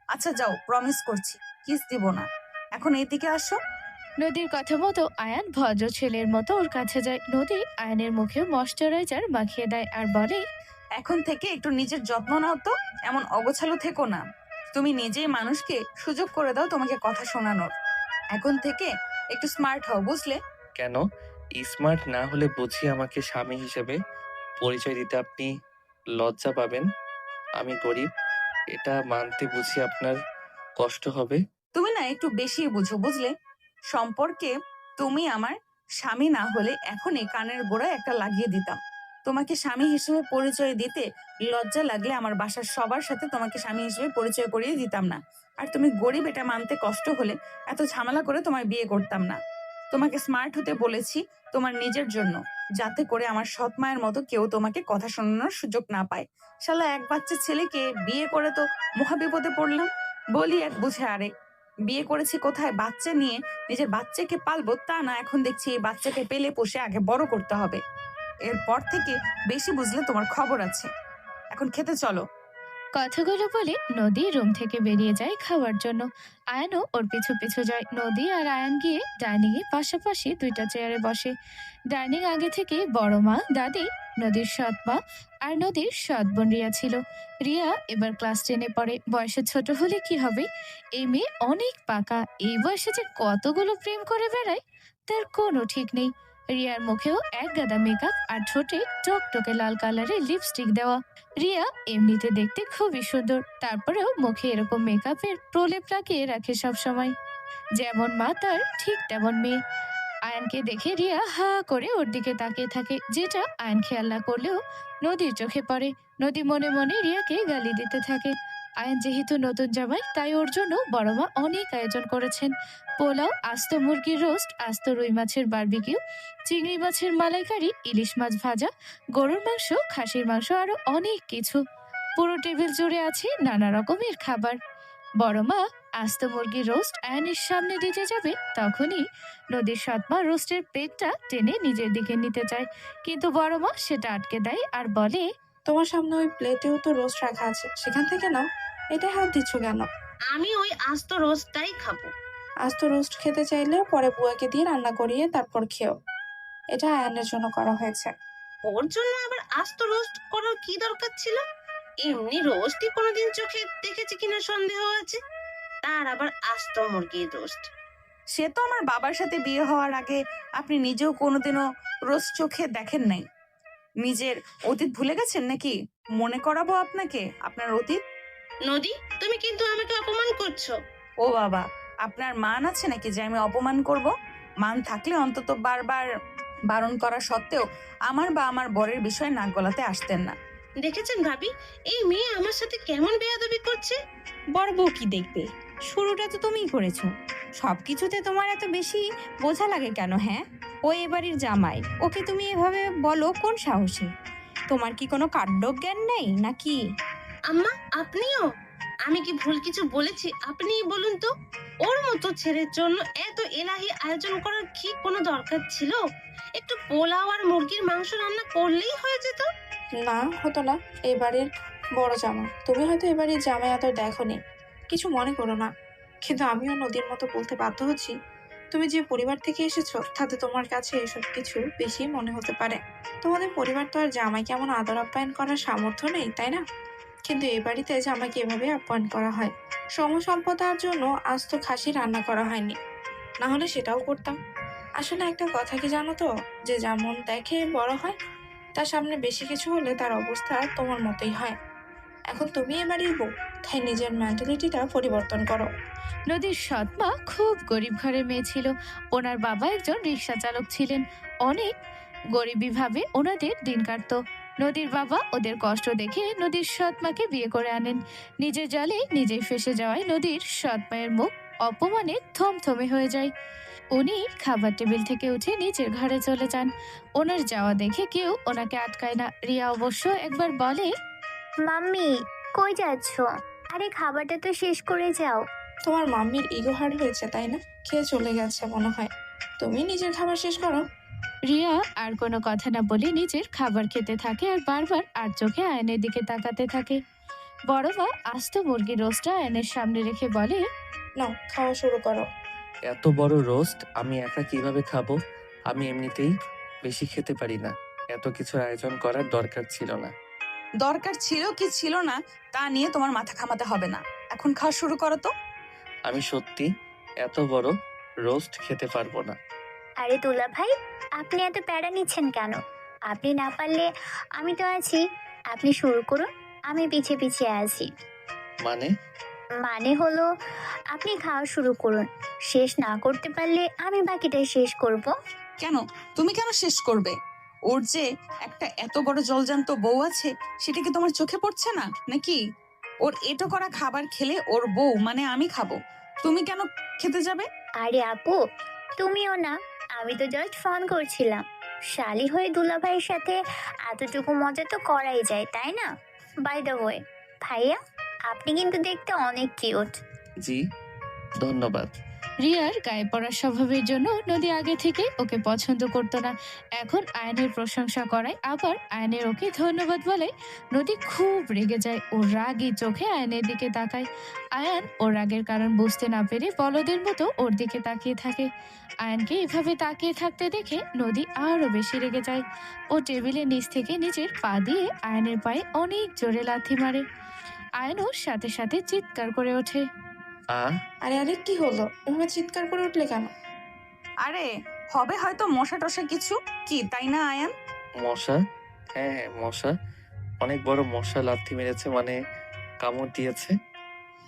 আচ্ছা যাও, প্রমিস করছি কিস দিব না। এখন এইদিকে আসো। নদীর কথা মতো আয়ান ভদ্র ছেলের মতো ওর কাছে যায়। নদী আয়নের মুখে ময়শ্চারাইজার মাখিয়ে দেয় আর বলে, এখন থেকে একটু নিজের যত্ন নাও তো, এমন অগোছালো থেকো না। তুমি নিজেই মানুষকে সুযোগ করে দাও তোমাকে কথা শোনানোর। এখন থেকে একটু স্মার্ট হও, বুঝলে? কেন স্মার্ট না হলে বুঝি আমাকে স্বামী হিসেবে পরিচয় দিতে আপনি লজ্জা পাবেন? আমি গরিব, এটা মানতে বুঝি আপনার কষ্ট হবে? তুমি না একটু বেশি বুঝো, বুঝলে? সম্পর্কে তুমি আমার স্বামী না হলে এখনই কানের গোড়ায় একটা লাগিয়ে দিতাম। তোমাকে স্বামী হিসেবে পরিচয় দিতে লজ্জা লাগলে আমার বাসার সবার সাথে তোমাকে স্বামী হিসেবে পরিচয় করিয়ে দিতাম না। আর তুমি গরিব এটা মানতে কষ্ট হলে এত ঝামেলা করে তোমায় বিয়ে করতাম না। তোমাকে স্মার্ট হতে বলেছি তোমার নিজের জন্য, যাতে করে আমার সৎ মায়ের মতো কেউ তোমাকে কথা শোনানোর সুযোগ না পায়। শালা এক বাচ্চা ছেলেকে বিয়ে করে তো মহাবিপদে পড়লাম। বলি এক বুঝে আরেক। বিয়ে করেছি কোথায় বাচ্চা নিয়ে, নিজের বাচ্চাকে পালবো তা না, এখন দেখছি এই বাচ্চাকে পেলে পোষে আগে বড় করতে হবে। এরপর থেকে বেশি বুঝলে তোমার খবর আছে। এখন খেতে চলো। কথাগুলো বলে নদী রুম থেকে বেরিয়ে যায় খাওয়ার জন্য। আয়ানও ওর পিছু পিছু যায়। নদী আর আয়ান গিয়ে ডাইনিং এ পাশাপাশি দুইটা চেয়ারে বসে। ডাইনিং আগে থেকে বড় মা, দাদি, নদীর সৎ মা আর নদীর সৎ বোন রিয়া ছিল। রিয়া এবার ক্লাস 10-এ পড়ে। বয়সে ছোট হলে কি হবে, এই মেয়ে অনেক পাকা। এই বয়সে যে কতগুলো প্রেম করে বেড়ায় তার কোনো ঠিক নেই। রিয়ার মুখেও এক গাদা মেকআপ আর ঠোঁটে টকটকে লাল কালারের লিপস্টিক দেওয়া। রিয়া এমনিতে দেখতে খুবই সুন্দর, তারপরেও মুখে এরকম মেকআপের প্রলেপ লাগিয়ে রাখে সব সময়। যেমন মা তার ঠিক তেমন মেয়ে। আয়ানকে দেখে রিয়া হা করে ওর দিকে তাকিয়ে থাকে, যেটা আয়ান খেয়াল না করলেও নদীর চোখে পড়ে। নদী মনে মনে রিয়াকে গালি দিতে থাকে। আয়ান যেহেতু নতুন জামাই, তাই ওর জন্য বড় মা অনেক আয়োজন করেছেন। পোলাও, আস্ত মুরগির রোস্ট, আস্ত রুই মাছের বারবিকিউ, চিংড়ি মাছের মালাইকারি, ইলিশ মাছ ভাজা, গরুর মাংস, খাসির মাংস, আরো অনেক কিছু। পুরো টেবিল জুড়ে আছে নানা রকমের খাবার। বড় মা আস্ত মুরগির রোস্ট আয়ানের সামনে দিতে যাবে, তখনই নদীর সৎমা রোস্টের প্লেটটা টেনে নিজের দিকে নিতে চায়, কিন্তু বড় মা সেটা আটকে দেয় আর বলে, তোমার সামনে ওই প্লেটেও তো রোস্ট রাখা আছে, সেখান থেকে নাও। এটা হাত দিচ্ছ কেন? আমি ওই আস্ত রোস্টটাই খাবো। আজ তো রোস্ট খেতে চাইলে পরে বুয়াকে দিয়ে রান্না করিয়ে তারপর খেও। এটা আয়ানের জন্য করা হয়েছে। ওর জন্য আবার আস্ত রোস্ট করার কি দরকার ছিল? এমনি রোস্টই কোনোদিন চোখে দেখেছি কিনা সন্দেহ আছে, তার আবার আস্ত মুরগির রোস্ট। সে তো আমার বাবার সাথে বিয়ে হওয়ার আগে আপনি নিজেও কোনোদিনও রোজ চোখে দেখেন নাই। নিজের অতীত ভুলে গেছেন নাকি? মনে করাবো আপনাকে আপনার অতীত। নদী, তুমি কিন্তু আমাকে অপমান করছো। ও বাবা, আপনার মান আছে নাকি যে আমি অপমান করব? মান থাকলে অন্তত বারবার বারণ করা সত্ত্বেও আমার বা আমার বরের বিষয়ে নাক গলাতে আসতেন না। দেখেছেন ভাবি, এই মেয়ে আমার সাথে কেমন বেয়াদবি করছে। বড় বউ কি দেখবে? শুরুটা তো তুমিই করেছো। সবকিছুতে তোমার এত বেশি বোঝা লাগে কেন? হ্যাঁ, ও এ বাড়ির জামাই, ওকে তুমি এভাবে বলো কোন সাহসে? তোমার কি কোনো কাণ্ডজ্ঞান নেই নাকি? আম্মা, আপনিও? আমি কি ভুল কিছু বলেছি? আপনিই বলুন তো। ওর মতো ছেলের জন্য এত এলাহি আয়োজন করার কি কোনো দরকার ছিল? একটু পোলাও আর মুরগির মাংস রান্না করলেই হয়ে যেত। না, হতো না। এই বাড়ির বড় জামা, তুমি হয়তো এ বাড়ির জামাই এত দেখোনি, কিছু মনে করো না। কিন্তু আমিও নদীর মতো বলতে বাধ্য হচ্ছি, তুমি যে পরিবার থেকে এসেছো তাতে তোমার কাছে এসব কিছু বেশি মনে হতে পারে। তোমাদের পরিবার তো আর জামাইকে এমন আদর আপ্যায়ন করার সামর্থ্য নেই, তাই না? কিন্তু এই বাড়িতে জামাইকে এভাবে আপ্যায়ন করা হয়। সমসম্পদার জন্য আজ তো খাসি রান্না করা হয়নি, না হলে সেটাও করতাম। আসলে একটা কথা কি জানো তো, যে যেমন দেখে বড় হয়, তার সামনে বেশি কিছু হলে তার অবস্থা তোমার মতোই হয়। এখন তুমি এ বাড়ির বউ, তাই নিজের মেন্টালিটিটা পরিবর্তন করো। নদীর সৎ মা খুব গরিব ঘরের মেয়ে ছিল। ওনার বাবা একজন রিক্সা চালক ছিলেন। অনেক গরিবীভাবে ওনাদের দিন কাটতো। নদীর বাবা ওদের কষ্ট দেখে নদীর সৎ মাকে বিয়ে করে আনেন। নিজের জালে নিজেই ফেঁসে যাওয়ায় নদীর সৎ মায়ের মুখ অপমানে থমথমে হয়ে যায়। উনি খাবার টেবিল থেকে উঠে নিজের ঘরে চলে যান। ওনার যাওয়া দেখে কেউ ওনাকে আটকায় না। রিয়া অবশ্য একবার বলে, মাম্মি, কই যাচ্ছ? আরে খাবারটা তো শেষ করে যাও। তোমার মাম্মির ইগো হার্ট হয়েছে, তাই না? খেয়ে চলে গেছে মনে হয়। তুমি নিজের খাবার শেষ করো। রিয়া আর কোনো কথা না বলে নিজের খাবার খেতে থাকে আর বারবার আর চোখে আয়নের দিকে তাকাতে থাকে। বড় মা আস্ত মুরগির রোস্টটা আয়নের সামনে রেখে বলে, নাও, খাওয়া শুরু করো। এত বড় রোস্ট আমি একা কিভাবে খাবো? আমি এমনিতেই বেশি খেতে পারি না। এত কিছুর আয়োজন করার দরকার ছিল না। দরকার ছিল কি ছিল না তা নিয়ে তোমার মাথা ঘামাতে হবে না। এখন খাওয়া শুরু করো তো। আমি সত্যি এত বড় রোস্ট খেতে পারবো না। আরে দুলা ভাই, আপনি এত প্যারা নিচ্ছেন কেন? আপনি না পারলে আমি তো আছি। আপনি শুরু করুন, আমি পিছিয়ে পিছিয়ে আছি। মানে? মানে হলো, আপনি খাওয়া শুরু করুন। শেষ না করতে পারলে আমি বাকিটাই শেষ করব। কেন? তুমি কেন শেষ করবে? ওর যে একটা এত বড় জলজান্ত বউ আছে সেটা কি তোমার চোখে পড়ছে না নাকি? ওর এটো করা খাবার খেলে ওর বউ মানে আমি খাবো, তুমি কেন খেতে যাবে? আরে আপু, তুমিও না। আমি তো জাস্ট ফোন করছিলাম। শালি হয়ে দুলা ভাইয়ের সাথে এতটুকু মজা তো করাই যায়, তাই না? বাই দ্য ওয়ে, ভাইয়া, আপনি কিন্তু দেখতে অনেক কিউট। জি, ধন্যবাদ। রিয়ার গায়ে পড়ার স্বভাবের জন্য নদী আগে থেকে ওকে পছন্দ করতো না। এখন আয়নের প্রশংসা করায় আবার আয়নের ওকে ধন্যবাদ বলে নদী খুব রেগে যায়। ও রাগী চোখে আয়নের দিকে তাকায়। আয়ান ওর রাগের কারণ বুঝতে না পেরে বলদের মতো ওর দিকে তাকিয়ে থাকে। আয়ানকে এভাবে তাকিয়ে থাকতে দেখে নদী আরো বেশি রেগে যায়। ও টেবিলের নিচ থেকে নিজের পা দিয়ে আয়নের পায়ে অনেক জোরে লাথি মারে। আয়নও সাথে সাথে চিৎকার করে ওঠে। আরে আরে, কি হলো? এভাবে চিৎকার করে উঠলে কেন? আরে হবে হয়তো মশা টশা কিছু, কি তাই না আয়ান? মশা? হ্যাঁ হ্যাঁ, মশা। অনেক বড় মশা লাথি মেরেছে, মানে কামড় দিয়েছে।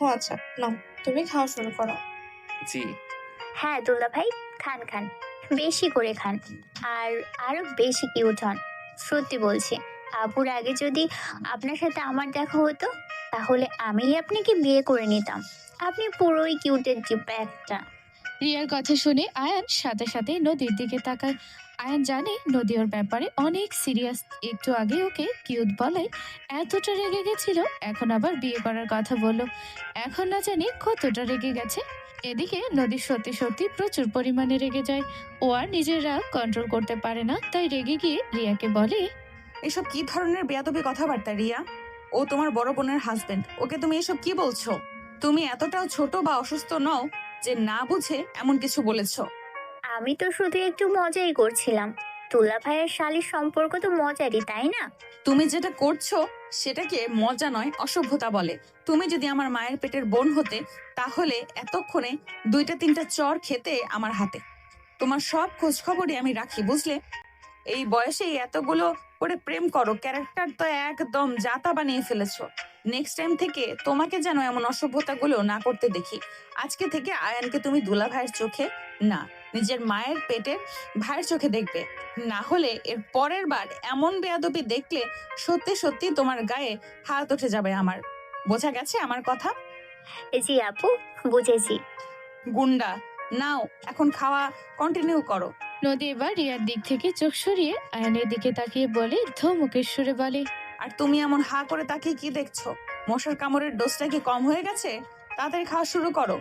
ও আচ্ছা, নাও, তুমি খাওয়া শুরু করো। জি। হ্যাঁ দুলা ভাই, খান খান, বেশি করে খান। আর আরো বেশি কিউট হন। সত্যি বলছি, আপুর আগে যদি আপনার সাথে আমার দেখা হতো তাহলে আমি আপনাকে বিয়ে করে নিতাম। আপনি পুরোই কিউটের জিব্বা একটা। রিয়ার কথা শুনে আয়ান সাথে সাথে নদীর দিকে তাকায়। আয়ান জানে নদী ওর ব্যাপারে অনেক সিরিয়াস। একটু আগে ওকে কিউট বলায় এতটা রেগে গেছিল, এখন আবার বিয়ে করার কথা বলল। এখন না জানি কতটা রেগে গেছে। এদিকে নদী সত্যি সত্যি প্রচুর পরিমাণে রেগে যায়। ও আর নিজের রাগ কন্ট্রোল করতে পারে না, তাই রেগে গিয়ে রিয়াকে বলে, এসব কি ধরনের বেয়াদবি কথাবার্তা রিয়া? ও তোমার বড় বোনের হাজবেন্ড, ওকে তুমি এসব কি বলছো? তুমি এতটাও ছোট বা অসুস্থ নও যে না বুঝে এমন কিছু বলেছো। আমি তো শুধু একটু মজাই করছিলাম। দুলা ভাইয়ের শালির সম্পর্ক তো মজারই, তাই না? তুমি যেটা করছো সেটাকে মজা নয়, অসভ্যতা বলে। তুমি যদি আমার মায়ের পেটের বোন হতে, তাহলে এতক্ষণে 2-3টা চর খেতে আমার হাতে। তোমার সব খোঁজ খবরই আমি রাখি, বুঝলে? এই বয়সেই এতগুলো করে প্রেম করো, ক্যারেক্টার তো একদম জাতা বানিয়ে ফেলেছো। নেক্সট টাইম থেকে তোমাকে যেন এমন অসভ্যতাগুলো না করতে দেখি। আজকে থেকে আয়ানকে তুমি দুলা ভাইয়ের চোখে না, নিজের মায়ের পেটের ভাইয়ের চোখে দেখবে। না হলে এর পরের বার এমন বেয়াদবি দেখলে সত্যি সত্যি তোমার গায়ে হাত উঠে যাবে আমার। বোঝা গেছে আমার কথা? জি আপু, বুঝেছি। গুন্ডা, নাও এখন খাওয়া কন্টিনিউ করো। নদী এবার রিয়ার দিক থেকে চোখ সরিয়ে আয়ানের দিকে তাকিয়ে বলে, ধমকের সুরে বলে, আর তুমি এমন হা করে তাকিয়ে কি দেখছো? মশার কামড়ের ডোজটা কি কম হয়ে গেছে? তাড়াতাড়ি খাওয়া শুরু করো।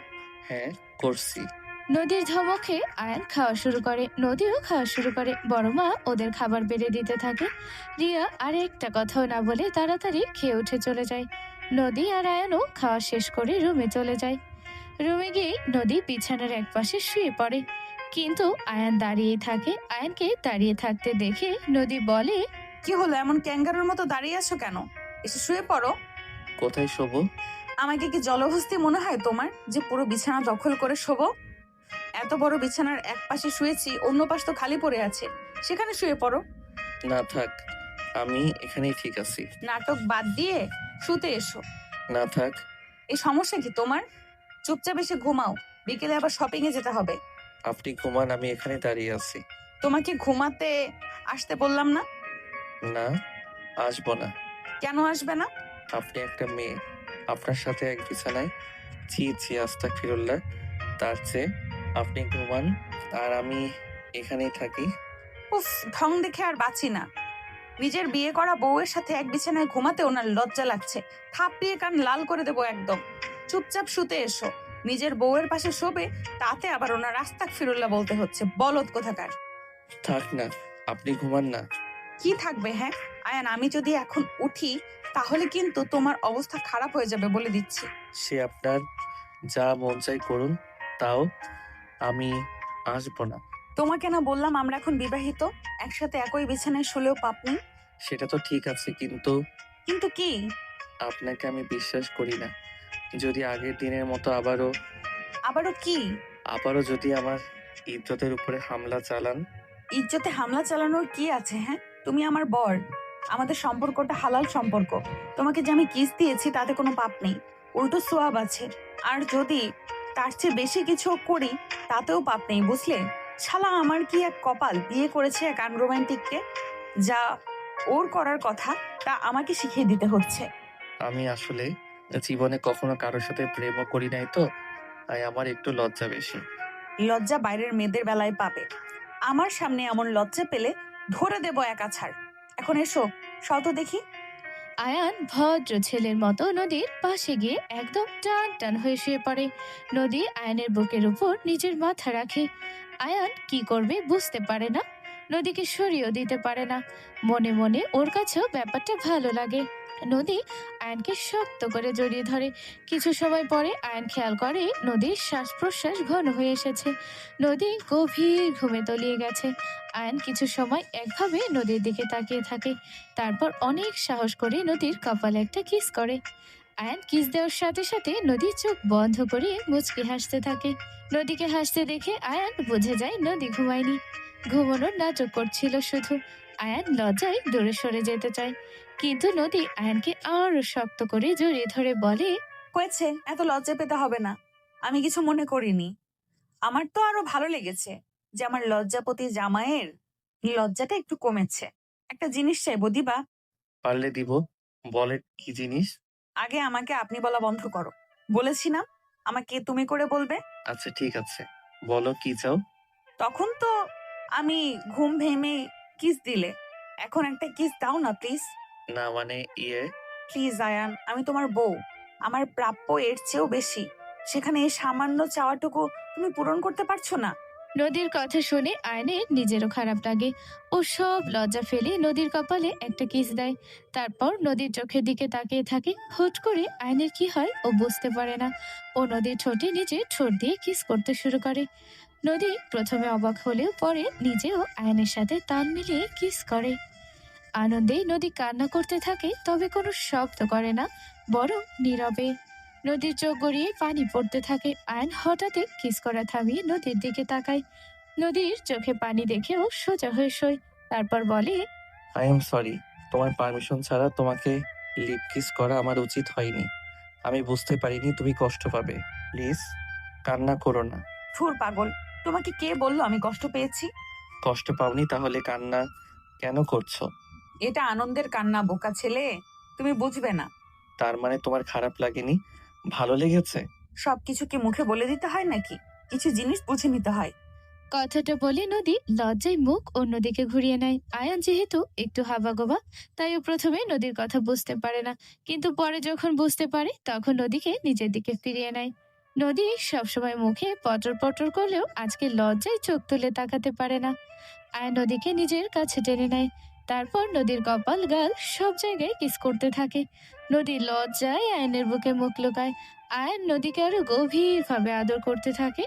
হ্যাঁ, করছি। নদীর ধমকে আয়ান খাওয়া শুরু করে, নদীও খাওয়া শুরু করে। বড় মা ওদের খাবার বেড়ে দিতে থাকে। রিয়া আর একটা কথাও না বলে তাড়াতাড়ি খেয়ে উঠে চলে যায়। নদী আর আয়ানও খাওয়া শেষ করে রুমে চলে যায়। রুমে গিয়ে নদী বিছানার একপাশে শুয়ে পড়ে, কিন্তু আয়ান দাঁড়িয়েই থাকে। আয়ানকে দাঁড়িয়ে থাকতে দেখে নদী বলে, কি হলো, এমন ক্যাঙ্গারুর মতো দাঁড়িয়ে আছো কেন? এসে শুয়ে পড়ো। কোথায় শোবো? আমাকে কি জলহস্তি মনে হয় তোমার, যে পুরো বিছানা দখল করে শোবো? এত বড় বিছানার এক পাশে শুয়েছি, অন্য পাশ তো খালি পড়ে আছে, সেখানে শুয়ে পড়ো। না থাক, আমি এখানেই ঠিক আছি। নাটক বাদ দিয়ে শুতে এসো। না থাক। এই সমস্যা কি তোমার? চুপচাপ এসে ঘুমাও, বিকেলে আবার শপিং এ যেতে হবে। আপনি ঘুমান, আমি এখানে দাঁড়িয়ে আছি। তোমাকে ঘুমাতে আসতে বললাম না? না, আসবো না। কেন আসবে না? আপনি একটা মেয়ে, আপনার সাথে এক বিছানায়। ছি ছি, আস্তাগফিরুল্লাহ। তার চেয়ে আপনি ঘুমান আর আমি এখানেই থাকি। উফ, ঢং দেখে আর বাঁচি না। নিজের বিয়ে করা বউয়ের সাথে এক বিছানায় ঘুমাতে ওনার লজ্জা লাগছে। থাপড়িয়ে কান লাল করে দেবো একদম। চুপচাপ শুতে এসো। নিজের বউয়ের পাশে শোবে, তাতে আবার ওনার আস্তাগফিরুল্লাহ বলতে হচ্ছে, বলদ কোথাকার। থাক না, আপনি ঘুমান না। কি থাকবে? হ্যাঁ আয়ান, আমি যদি এখন উঠি তাহলে কিন্তু তোমার অবস্থা খারাপ হয়ে যাবে, বলে দিচ্ছি। সে আপনার যা মন চাই করুন, তাও আমি আসবো না। তোমাকে না বললাম আমরা এখন বিবাহিত, একসাথে একই বিছানায় শুলেও পাপ নেই। সেটা তো ঠিক আছে, কিন্তু কিন্তু কি? আপনাকে আমি বিশ্বাস করি না। যদি আগের দিনের মতো আবারও আবারও কি? আবারও যদি আমার ইজ্জতের উপরে হামলা চালান। ইজ্জতে হামলা চালানোর কি আছে? হ্যাঁ, তুমি আমার বর, আমাদের সম্পর্কটা হালাল সম্পর্ক। তোমাকে যে আমি কিস দিয়েছি তাতে কোনো পাপ নেই, উল্টো সোয়াব আছে। আর যদি তার চেয়ে বেশি কিছু করি তাতেও পাপ নেই, বুঝলে? শালা আমার কি এক কপাল, বিয়ে করেছে এক আনরোম্যান্টিককে। যা ওর করার কথা তা আমাকে শিখিয়ে দিতে হচ্ছে। আমি আসলে জীবনে কখনো কারোর সাথে প্রেমও করি নাই, তো তাই আমার একটু লজ্জা বেশি। লজ্জা বাইরের মেয়েদের বেলায় পাবে, আমার সামনে এমন লজ্জা পেলে ধরে দেব এক আছাড়। এখন এসো, শত দেখি। আয়ান ভদ্র ছেলের মতো নদীর পাশে গিয়ে একদম টান টান হয়ে শুয়ে পড়ে। নদী আয়ানের বুকের উপর নিজের মাথা রাখে। আয়ান কি করবে বুঝতে পারে না, নদীকে সরিয়েও দিতে পারে না। মনে মনে ওর কাছেও ব্যাপারটা ভালো লাগে। নদী আয়ানকে শক্ত করে জড়িয়ে ধরে। কিছু সময় পরে আয়ান খেয়াল করে নদীর শ্বাস প্রশ্বাস ঘন হয়ে এসেছে। নদী গভীর ঘুমে তলিয়ে গেছে। আয়ান কিছু সময় একভাবে নদীর দিকে তাকিয়ে থাকে, তারপর অনেক সাহস করে নদীর কপালে একটা কিস করে। আয়ান কিস দেওয়ার সাথে সাথে নদী চোখ বন্ধ করে মুচকি হাসতে থাকে। নদীকে হাসতে দেখে আয়ান বুঝে যায় নদী ঘুমায়নি, ঘুমানোর নাটক করছিল শুধু। আয়ান লজ্জায় দূরে সরে যেতে চায়, কিন্তু নদী আয়ানকে আরো শক্ত করে জড়িয়ে ধরে বলে, হয়েছে, এত লজ্জা পেতে হবে না, আমি কিছু মনে করিনি। আমার তো আরো ভালো লেগেছে যে আমার লজ্জাপতি জামাইয়ের লজ্জাটা একটু কমেছে। একটা জিনিস চাইবো, দিবা? পারলে দিব। বলে কি জিনিস? আগে আমাকে আপনি বলা বন্ধ করো। বলেছি না আমাকে তুমি করে বলবে? আচ্ছা ঠিক আছে, বলো কি চাও। তখন তো আমি ঘুম ভেঙে কিস দিলে, এখন একটা কিস দাও না প্লিজ। না মানে প্লিজ আয়ান, আমি তোমার বউ, আমার প্রাপ্য এর চেয়েও বেশি। সেখানে এই সামান্য চাওয়াটুকু তুমি পূরণ করতে পারছো না। নদীর কথা শুনে আয়নের নিজেরও খারাপ লাগে। ও সব লজ্জা ফেলে নদীর কপালে একটা কিস দেয়, তারপর নদীর চোখের দিকে তাকিয়ে থাকে। হুট করে আয়নের কি হয় ও বুঝতে পারে না। ও নদীর ঠোঁটে নিজে ঠোঁট দিয়ে কিস করতে শুরু করে। নদী প্রথমে অবাক হলেও পরে নিজেও আয়নের সাথে তাল মিলিয়ে কিস করে। আনন্দে নদী কান্না করতে থাকে, তবে কোনো শব্দ করে না, বরং নীরবে। নদীর চোখ গড়িয়ে পানি পড়তে থাকে। আয়ন হঠাৎই কিস করা থামিয়ে নদীর দিকে তাকায়। নদীর চোখে পানি দেখেও সোজা হয়ে শোয়। তারপর বলে, আই এম সরি, তোমার পারমিশন ছাড়া তোমাকে লিপ কিস করা আমার উচিত হয়নি। আমি বুঝতে পারিনি তুমি কষ্ট পাবে। প্লিজ কান্না করো না। থুর পাগল, তোমাকে কে বললো আমি কষ্ট পেয়েছি? কষ্ট পাওনি তাহলে কান্না কেন করছো? এটা আনন্দের কান্না, বোকা ছেলে, তুমি বুঝবে না। তার মানে তোমার খারাপ লাগেনি, ভালো লেগেছে? সবকিছু কি মুখে বলে দিতে হয় নাকি? কিছু জিনিস বুঝে নিতে হয়। কথাটা বলে নদী লজ্জায় মুখ অন্যদিকে ঘুরিয়ে নেয়। আয়ান যেহেতু একটু হাবাগোবা, তাই ও প্রথমে নদীর কথা বুঝতে পারে না, কিন্তু পরে যখন বুঝতে পারে তখন নদীকে নিজের দিকে ফিরিয়ে নেয়। নদী সবসময় মুখে পটর পটর করলেও আজকে লজ্জায় চোখ তুলে তাকাতে পারে না। আয়ান নদীকে নিজের কাছে টেনে নেয়। তারপর নদীর কপাল, গাল সব জায়গায় কিস করতে থাকে। নদীর লজ্জায় আয়নের বুকে মুখ লুকায়। আয়ন নদীকে আরো গভীরভাবে আদর করতে থাকে।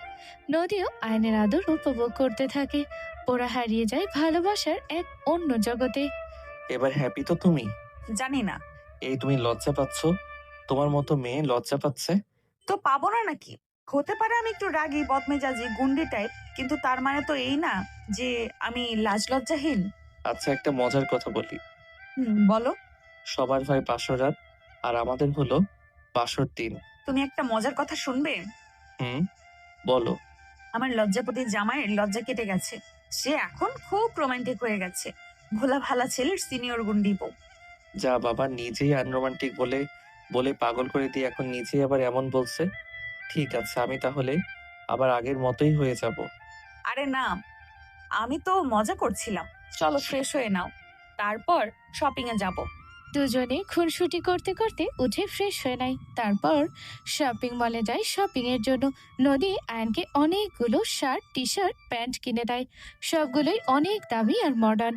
নদীও আয়নের আদর উপভোগ করতে থাকে। ওরা হারিয়ে যায় ভালোবাসার এক অন্য জগতে। এবার হ্যাপি তো তুমি? জানি না। এই তুমি লজ্জা পাচ্ছ? তোমার মতো মেয়ে লজ্জা পাচ্ছে? তো পাবো না নাকি? হতে পারে আমি একটু রাগী, বদমেজাজি, গুন্ডি টাইপ, কিন্তু তার মানে তো এই না যে আমি লাজ লজ্জাহীন। আচ্ছা, একটা মজার কথা বলি। বলো। সবার হয় বাসর রাত, আর আমাদের হলো বাসর দিন। তুমি একটা মজার কথা শুনবে? হুম, বলো। আমার লজ্জাপতি জামাইয়ের লজ্জা কেটে গেছে। সে এখন খুব রোমান্টিক হয়ে গেছে। ভোলা ভালা ছেলের সিনিয়র গুন্ডি বউ। যা বাবা, নিজেই আনরোমান্টিক বলে বলে পাগল করে দিয়ে এখন নিজেই আবার এমন বলছে। ঠিক আছে, আমি তাহলে আবার আগের মতোই হয়ে যাব। আরে না, আমি তো মজা করছিলাম। চলো ফ্রেশ হয়ে নাও, তারপর শপিং এ যাব। দুজনে খুনসুটি করতে করতে উঠে ফ্রেশ হয়ে নেয়। তারপর শপিং মলে যায় শপিং এর জন্য। নদী আয়নকে অনেকগুলো শার্ট, টি শার্ট, প্যান্ট কিনে দেয়। সবগুলোই অনেক দামি আর মডার্ন।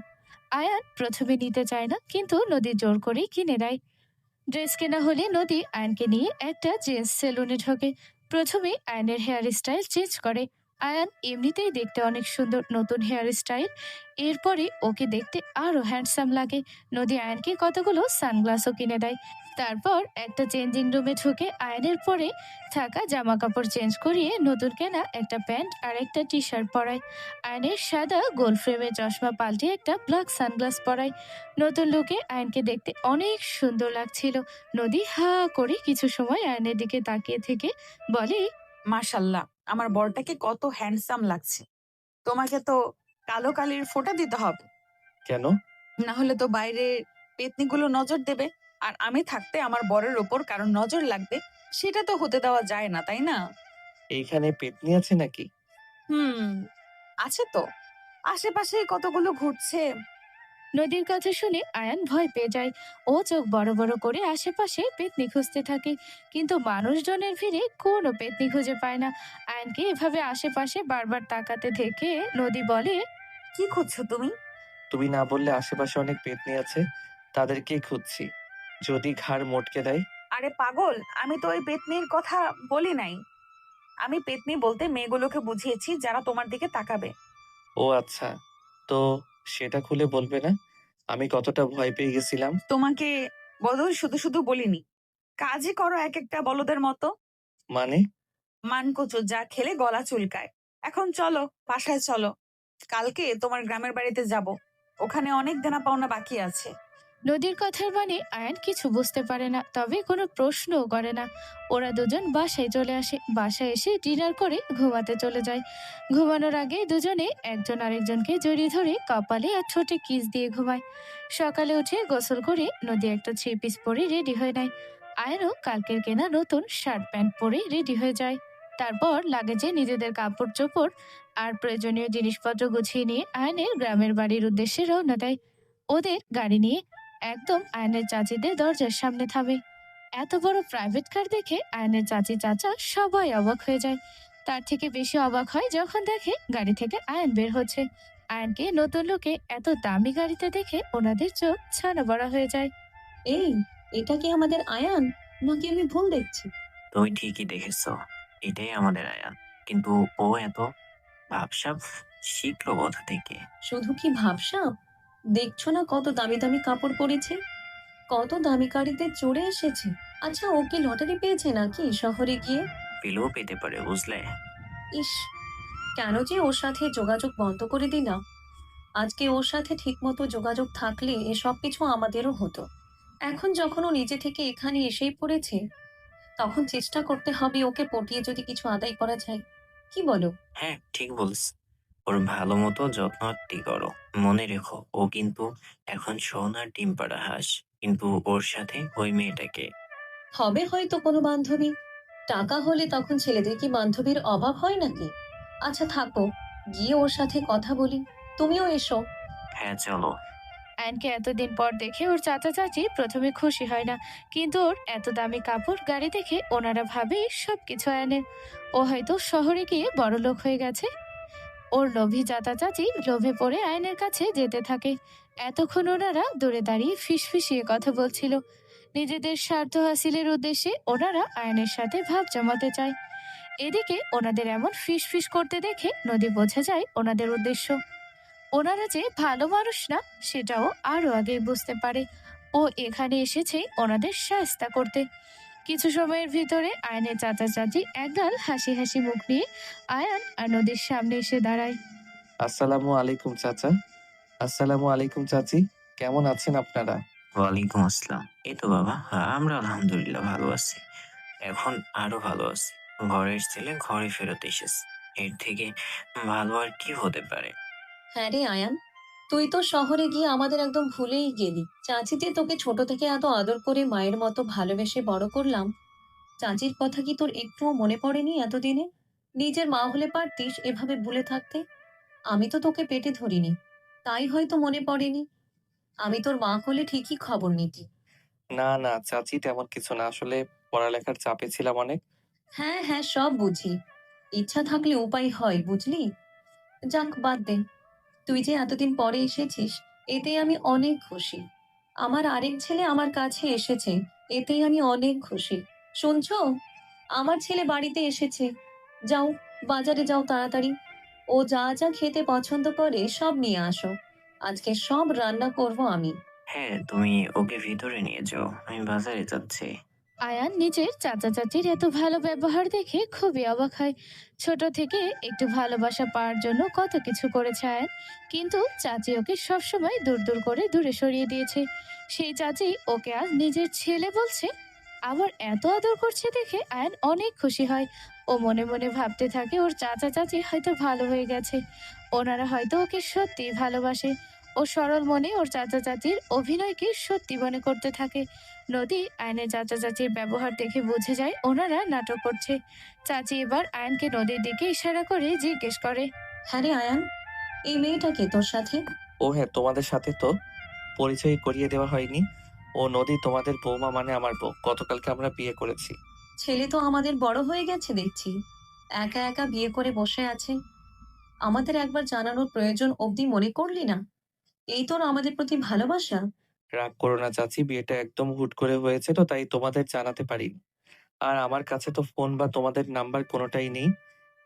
আয়ান প্রথমে নিতে চায় না, কিন্তু নদী জোর করেই কিনে দেয়। ড্রেস কেনা হলে নদী আয়নকে নিয়ে একটা জেন্টস সেলুনে ঢোকে। প্রথমে আয়নের হেয়ার স্টাইল চেঞ্জ করে। আয়ান এমনিতেই দেখতে অনেক সুন্দর, নতুন হেয়ার স্টাইল এরপরে ওকে দেখতে আরো হ্যান্ডসাম লাগে। নদী আয়নকে কতগুলো সানগ্লাসও কিনে দেয়। তারপর একটা চেঞ্জিং রুমে ঢুকে আয়নের পরে থাকা জামা কাপড় চেঞ্জ করিয়ে নতুন কেনা একটা প্যান্ট আর একটা টি শার্ট পরায়। আয়নের সাদা গোল ফ্রেমের চশমা পাল্টে একটা ব্ল্যাক সানগ্লাস পরায়। নতুন লুকে আয়নকে দেখতে অনেক সুন্দর লাগছিল। নদী হা করে কিছু সময় আয়নের দিকে তাকিয়ে থেকে বলে, মাশাল্লাহ, আমার বরটাকে কত হ্যান্ডসাম লাগছে। তোমাকে তো কালো কালির ফোঁটা দিতে হবে, কেন? না হলে তো বাইরে পেতনিগুলো নজর দেবে। আর আমি থাকতে আমার বরের ওপর কারণ নজর লাগবে, সেটা তো হতে দেওয়া যায় না, তাই না? এইখানে পেতনি আছে নাকি? হুম, আছে তো। আশেপাশে কতগুলো ঘুরছে। নদীর কথা শুনে আয়ান ভয় পেয়ে যায়। ও চোখ বড় বড় করে আশেপাশে পেতনি খুঁজতে থাকে, কিন্তু মানুষজনের ভিড়ে কোনো পেতনি খুঁজে পায় না। আয়ানকে এভাবে আশেপাশে বারবার তাকাতে দেখে নদী বলে, কি খুঁজছো তুমি? তুমি না বললে আশেপাশে অনেক পেতনি আছে, তাদেরকেই খুঁজছি। যদি ঘাড় মটকে দেয়? আরে পাগল, আমি তো ওই পেতনির কথা বলি নাই। আমি পেতনি বলতে মেয়েগুলোকে বুঝিয়েছি যারা তোমার দিকে তাকাবে। ও আচ্ছা, তো সেটা খুলে বলবে না? আমি কতটা ভয় পেয়ে গেছিলাম। তোমাকে বদল শুধু শুধু বলিনি, কাজই করো এক একটা বলদের মতো। মানে? মানকচু যা খেলে গলা চুলকায়। এখন চলো, বাসায় চলো। কালকে তোমার গ্রামের বাড়িতে যাব, ওখানে অনেক দেনা পাওনা বাকি আছে। নদীর কথার মানে আয়ান কিছু বুঝতে পারে না, তবে কোনো প্রশ্নও করে না। ওরা দুজন বাসায় চলে আসে। বাসায় এসে ডিনার করে ঘুমাতে চলে যায়। ঘুমানোর আগে দুজনে একজন আরেকজনকে জড়িয়ে ধরে কপালে আর ঠোঁটে কিস দিয়ে ঘুমায়। সকালে উঠে গোসল করে নদী একটা থ্রি পিস পরে রেডি হয়ে নেয়। আয়ানও কালকের কেনা নতুন শার্ট প্যান্ট পরে রেডি হয়ে যায়। তারপর লাগেজে নিজেদের কাপড় চোপড় আর প্রয়োজনীয় জিনিসপত্র গুছিয়ে নিয়ে আয়নের গ্রামের বাড়ির উদ্দেশ্যে রওনা দেয়। ওদের গাড়ি নিয়ে একদম আয়নের চাচিদের দরজার সামনে থামে। এত বড় প্রাইভেট কার দেখে আয়নের চাচি চাচা সবাই অবাক হয়ে যায়। তার থেকে বেশি অবাক হয় যখন দেখে গাড়ি থেকে আয়ন বের হচ্ছে। আয়নকে নতুন লোকে এত দামি গাড়িতে দেখে ওনাদের চোখ ছানা বড়া হয়ে যায়। এই, এটা কি আমাদের আয়ান নাকি আমি ভুল দেখছি? তুমি ঠিকই দেখেছো, এটাই আমাদের আয়ান। কিন্তু ও এত ভাবসাব শিখলো কোথা থেকে? শুধু কি ভাবসাব, দেখছো না কত দামি দামি কাপড় পরেছে, কত দামি গাড়িতে চড়ে এসেছে। আচ্ছা, ও কি লটারি পেয়েছে নাকি শহরে গিয়ে? পেলেও পেতে পারে, বুঝলে? ইস, কেন যে ওর সাথে যোগাযোগ বন্ধ করে দিলাম। আজকে ওর সাথে ঠিকমতো যোগাযোগ থাকলে এসব কিছু আমাদেরও হতো। এখন যখন ও নিজে থেকে এখানে এসেই পড়েছে, তখন চেষ্টা করতে হবে ওকে পটিয়ে যদি কিছু আদায় করা যায়। কি বলো? হ্যাঁ, ঠিক বলছ। ওর ভালো মতো যত্নটি করো। মনে রেখো, ও কিন্তু এখন সোনার ডিম পাড়া হাঁস। কিন্তু ওর সাথে ওই মেয়েটাকে। হবে হয়তো কোনো বান্ধবী, টাকা হলে তখন ছেলেদের কি বান্ধবীর অভাব হয় নাকি? আচ্ছা থাকো, গিয়ে ওর সাথে কথা বলি। তুমিও এসো। হ্যাঁ, চলো। আয়নকে এতদিন পর দেখে ওর চাচা চাচি প্রথমে খুশি হয় না, কিন্তু ওর এত দামি কাপড় গাড়ি দেখে ওনারা ভাবে সবকিছু আয়নের। ও হয়তো শহরে গিয়ে বড় লোক হয়ে গেছে। ওর লোভী চাচা চাচি লোভে পড়ে আয়নের কাছে যেতে থাকে। এতক্ষণ ওনারা দূরে দাঁড়িয়ে ফিসফিসিয়ে কথা বলছিল। নিজেদের স্বার্থ হাসিলের উদ্দেশ্যে ওনারা আয়নের সাথে ভাব জমাতে চায়। এদিকে ওনাদের এমন ফিসফিস করতে দেখে নদী বোঝা যায় ওনাদের উদ্দেশ্য। ওনারা যে ভালো মানুষ না সেটাও আরো আগে বুঝতে পারে। ও এখানে এসেছে ওনাদের সাহায্য করতে। কিছু সময়ের ভিতরে আয়নের চাচা চাচি একগাল হাসি হাসি মুখ নিয়ে আয়ান আর নদীর সামনে এসে দাঁড়ায়। আসসালামু আলাইকুম চাচা। আসসালামু আলাইকুম চাচি। কেমন আছেন আপনারা? ওয়ালাইকুম আসসালাম। এই তো বাবা, আমরা আলহামদুলিল্লাহ ভালো আছি। এখন আরো ভালো আছি। ঘরের ছেলে ঘরে ফেরত এসেছে। এর থেকে ভালো আর কি হতে পারে? হ্যাঁ রে আয়ান, তুই তো শহরে গিয়ে আমাদের একদম ভুলেই গেলি। চাচি যে তোকে ছোট থেকে এত আদর করে মায়ের মতো ভালোবেসে বড় করলাম, চাচির কথা কি তোর একটুও মনে পড়েনি এতদিনে? নিজের মা হলে পারতিস এভাবে ভুলে থাকতে। আমি তো তোকে পেটে ধরিনি, তাই হয়তো মনে পড়েনি। আমি তোর মা হলে ঠিকই খবর নিতি। না না চাচি, তেমন কিছু না, আসলে পড়ালেখার চাপে ছিলাম অনেক। হ্যাঁ হ্যাঁ, সব বুঝি। ইচ্ছা থাকলে উপায় হয়, বুঝলি? যাক, বাদ দে। তুই যে এতদিন পরে এসেছিস, এতেই আমি অনেক খুশি। আমার আরেক ছেলে আমার কাছে এসেছে, এতেই আমি অনেক খুশি। শুনছো, আমার ছেলে বাড়িতে এসেছে। যাও, বাজারে যাও তাড়াতাড়ি। ও যা যা খেতে পছন্দ করে সব নিয়ে আসো। আজকে সব রান্না করব আমি। হ্যাঁ, তুমি ওকে ভিতরে নিয়ে যাও, আমি বাজারে যাচ্ছি। আয়ান নিজের চাচা চাচির এত ভালো ব্যবহার দেখে খুবই অবাক হয়। ছোট থেকে একটু ভালোবাসা পাওয়ার জন্য কত কিছু করেছে আয়ান, কিন্তু চাচি ওকে সবসময় দূর দূর করে দূরে সরিয়ে দিয়েছে। সেই চাচি ওকে আজ নিজের ছেলে বলছে, আবার এত আদর করছে দেখে আয়ান অনেক খুশি হয়। ও মনে মনে ভাবতে থাকে ওর চাচা চাচি হয়তো ভালো হয়ে গেছে, ওনারা হয়তো ওকে সত্যি ভালোবাসে। ও সরল মনে ওর চাচা চাচির অভিনয়কে সত্যি মনে করতে থাকে। নদী আয়নের চাচা চাচির ব্যবহার দেখে বুঝে যায় ওনারা নাটক করছে। চাচি এবার আয়নকে নদীর দিকে ইশারা করে জিজ্ঞেস করে, হ্যাঁ রে আয়ান, এই মেয়েটা কে তোর সাথে? ও হ্যাঁ, তোমাদের সাথে তো পরিচয় করিয়ে দেওয়া হয়নি। ও নদী তোমাদের বৌমা, মানে আমার বউ। গতকালকে আমরা বিয়ে করেছি। ছেলে তো আমাদের বড় হয়ে গেছে দেখছি, একা একা বিয়ে করে বসে আছে। আমাদের একবার জানানোর প্রয়োজন অবধি মনে করলি না? এই তোর আমাদের প্রতি ভালোবাসা? রাগ করো না চাচি, বিয়েটা একদম হুট করে হয়েছে তো, তাই তোমাদের জানাতে পারিনি। আর আমার কাছে তো ফোন বা তোমাদের নাম্বার কোনোটাই নেই।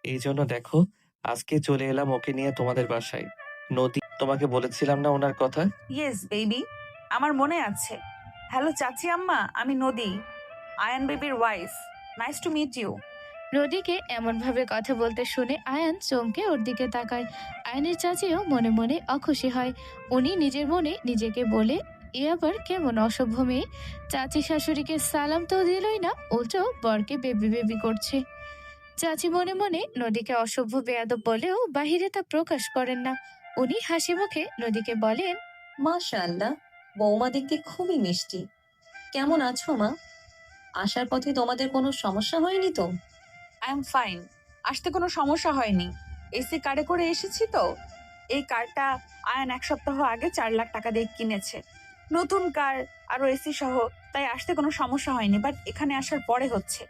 এই জন্য দেখো, আজকে চলে এলাম ওকে নিয়ে তোমাদের বাসায়। নদী, তোমাকে বলেছিলাম না ওনার কথা? ইয়েস বেবি, আমার মনে আছে। হ্যালো চাচি আম্মা, আমি নদী, আয়ান বেবির wife. Nice to meet you. নদীকে এমনভাবে কথা বলতে শুনে আয়ান চমকে ওর দিকে তাকায়। আয়নের চাচিও মনে মনে অখুশি হয়। উনি নিজের মনে নিজেকে বলে, এ আবার কেমন অসভ্য মেয়ে, চাচি শাশুড়িকে সালাম তো দিলই না, উল্টো বরকে বেবি বেবি করছে। চাচি মনে মনে নদীকে অসভ্য বেয়াদব বলেও বাহিরে তা প্রকাশ করেন না। উনি হাসি মুখে নদীকে বলেন, মাশাআল্লাহ, বৌমা দেখতে খুবই মিষ্টি। কেমন আছো মা? আসার পথে তোমাদের কোনো সমস্যা হয়নি তো? আই এম ফাইন, আসতে কোনো সমস্যা হয়নি। এসি কারে করে এসেছি তো। এই কারটা আয়ান 1 সপ্তাহ আগে 4 লাখ টাকা দিয়ে কিনেছে, নতুন কার, আরো এসি সহ। তাই আসতে কোনো সমস্যা হয়নি, বাট এখানে আসার পরে হচ্ছে।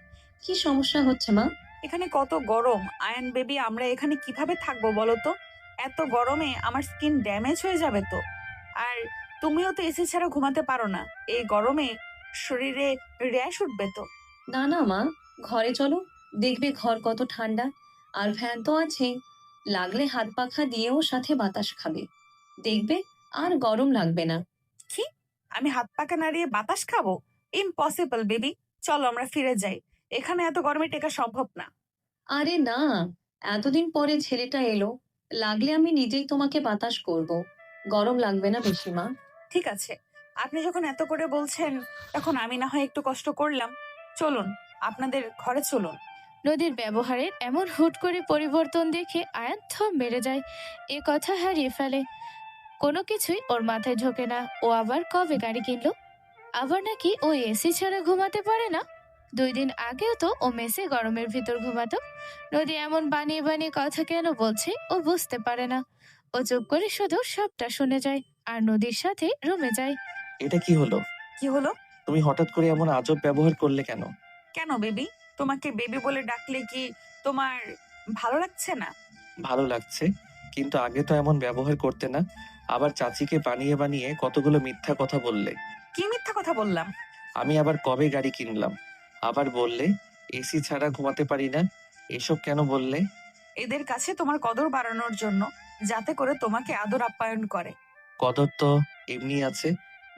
কি সমস্যা হচ্ছে মা? এখানে কত গরম আয়ান বেবি, আমরা এখানে কিভাবে থাকবো বলো তো? এত গরমে আমার স্কিন ড্যামেজ হয়ে যাবে তো। আর তুমিও তো এসি ছাড়া ঘুমাতে পারো না, এই গরমে শরীরে র্যাশ উঠবে তো। না না মা, ঘরে চলো, দেখবে ঘর কত ঠান্ডা। আর ফ্যান তো আছে, লাগলে হাত পাখা দিয়েও সাথে বাতাস খাবে, দেখবে আর গরম লাগবে না। কি? আমি হাত পাকা নাড়িয়ে বাতাস খাবো? Impossible baby. চলো আমরা ফিরে যাই, এখানে এত গরমে টেকা সম্ভব না। আরে না, এতদিন পরে ছেলেটা এলো, লাগলে আমি নিজেই তোমাকে বাতাস করব, গরম লাগবে না বেশি মা। ঠিক আছে, আপনি যখন এত করে বলছেন তখন আমি না হয় একটু কষ্ট করলাম। চলুন, আপনাদের ঘরে চলুন। নদীর ব্যবহারের এমন হুট করে পরিবর্তন দেখে আয়ান থম মেরে যায়, এ কথা হারিয়ে ফেলে। কোনো কিছুই ওর মাথায় ঢোকে না। ও আবার কবে গাড়ি কিনলো? আবার নাকি ও এসি ছাড়া ঘুমাতে পারে না। 2 দিন আগেও তো ও মেসে গরমের ভিতর ঘুমাতো। নদী এমন বানিয়ে বানিয়ে কথা কেন বলছে ও বুঝতে পারে না। ও চুপ করে শুধু সবটা শুনে যায় আর নদীর সাথে রুমে যায়। এটা কি হলো? কি হলো? তুমি হঠাৎ করে এমন আজব ব্যবহার করলে কেন? কেন বেবি? তোমাকে বেবি বলে ডাকলে কি তোমার ভালো লাগছে না? ভালো লাগছে, কিন্তু আগে তো এমন ব্যবহার করতে না। আবার চাচিকে বানিয়ে বানিয়ে কতগুলো মিথ্যা কথা বললে। কি মিথ্যা কথা বললাম? আমি আবার কবে গাড়ি কিনলাম, আবার বললে এসি ছাড়া ঘুমাতে পারি না। এসব কেন বললে? এদের কাছে তোমার কদর বাড়ানোর জন্য, যাতে করে তোমাকে আদর আপ্যায়ন করে। কদর তো এমনি আছে,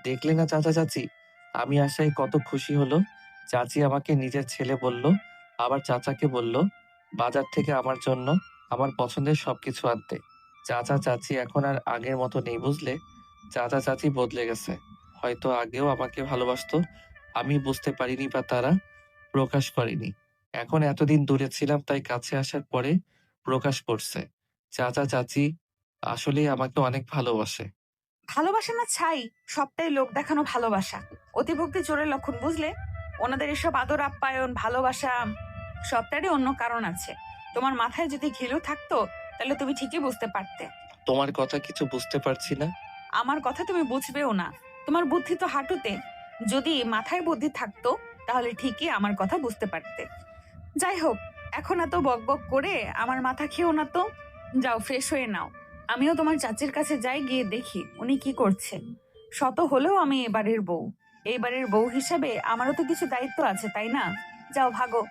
দেখলে না চাচা চাচি? আমি আসায় কত খুশি হলো। চাচি আমাকে নিজের ছেলে বলল, আবার চাচাকে বলল বাজার থেকে আমার জন্য আমার পছন্দের সবকিছু আনতে। চাচা চাচি এখন আর আগের মতো নেই, বুঝলে? চাচা চাচি বদলে গেছে। হয়তো আগেও আমাকে ভালোবাসতো, আমি বুঝতে পারিনি বা তারা প্রকাশ করেনি। এখন এতদিন দূরে ছিলাম, তাই কাছে আসার পরে প্রকাশ করছে। চাচা চাচি আসলেই আমাকে অনেক ভালোবাসে। ভালোবাসা না ছাই, সবটাই লোক দেখানো ভালোবাসা। অতিভক্তি চোরের লক্ষণ, বুঝলে? ওনাদের এসব আদর আপ্যায়ন ভালোবাসা সবটারই অন্য কারণ আছে। তোমার মাথায় যদি ঘিলু থাকতো তাহলে তুমি ঠিকই বুঝতে পারতে। তোমার কথা কিছু বুঝতে পারছি না। আমার কথা তুমি বুঝবেও না, তোমার বুদ্ধি তো হাঁটুতে। যদি মাথায় বুদ্ধি থাকতো তাহলে ঠিকই আমার কথা বুঝতে পারতে। যাই হোক, এখন এত বকবক করে আমার মাথা খেও না তো। যাও ফ্রেশ হয়ে নাও। আমিও তোমার চাচির কাছে যাই, গিয়ে দেখি উনি কি করছেন। শত হলেও আমি এবারের বউ। এইবারের বউ হিসাবে আমারও তো কিছু দায়িত্ব আছে, তাই না? যাও ভাগো।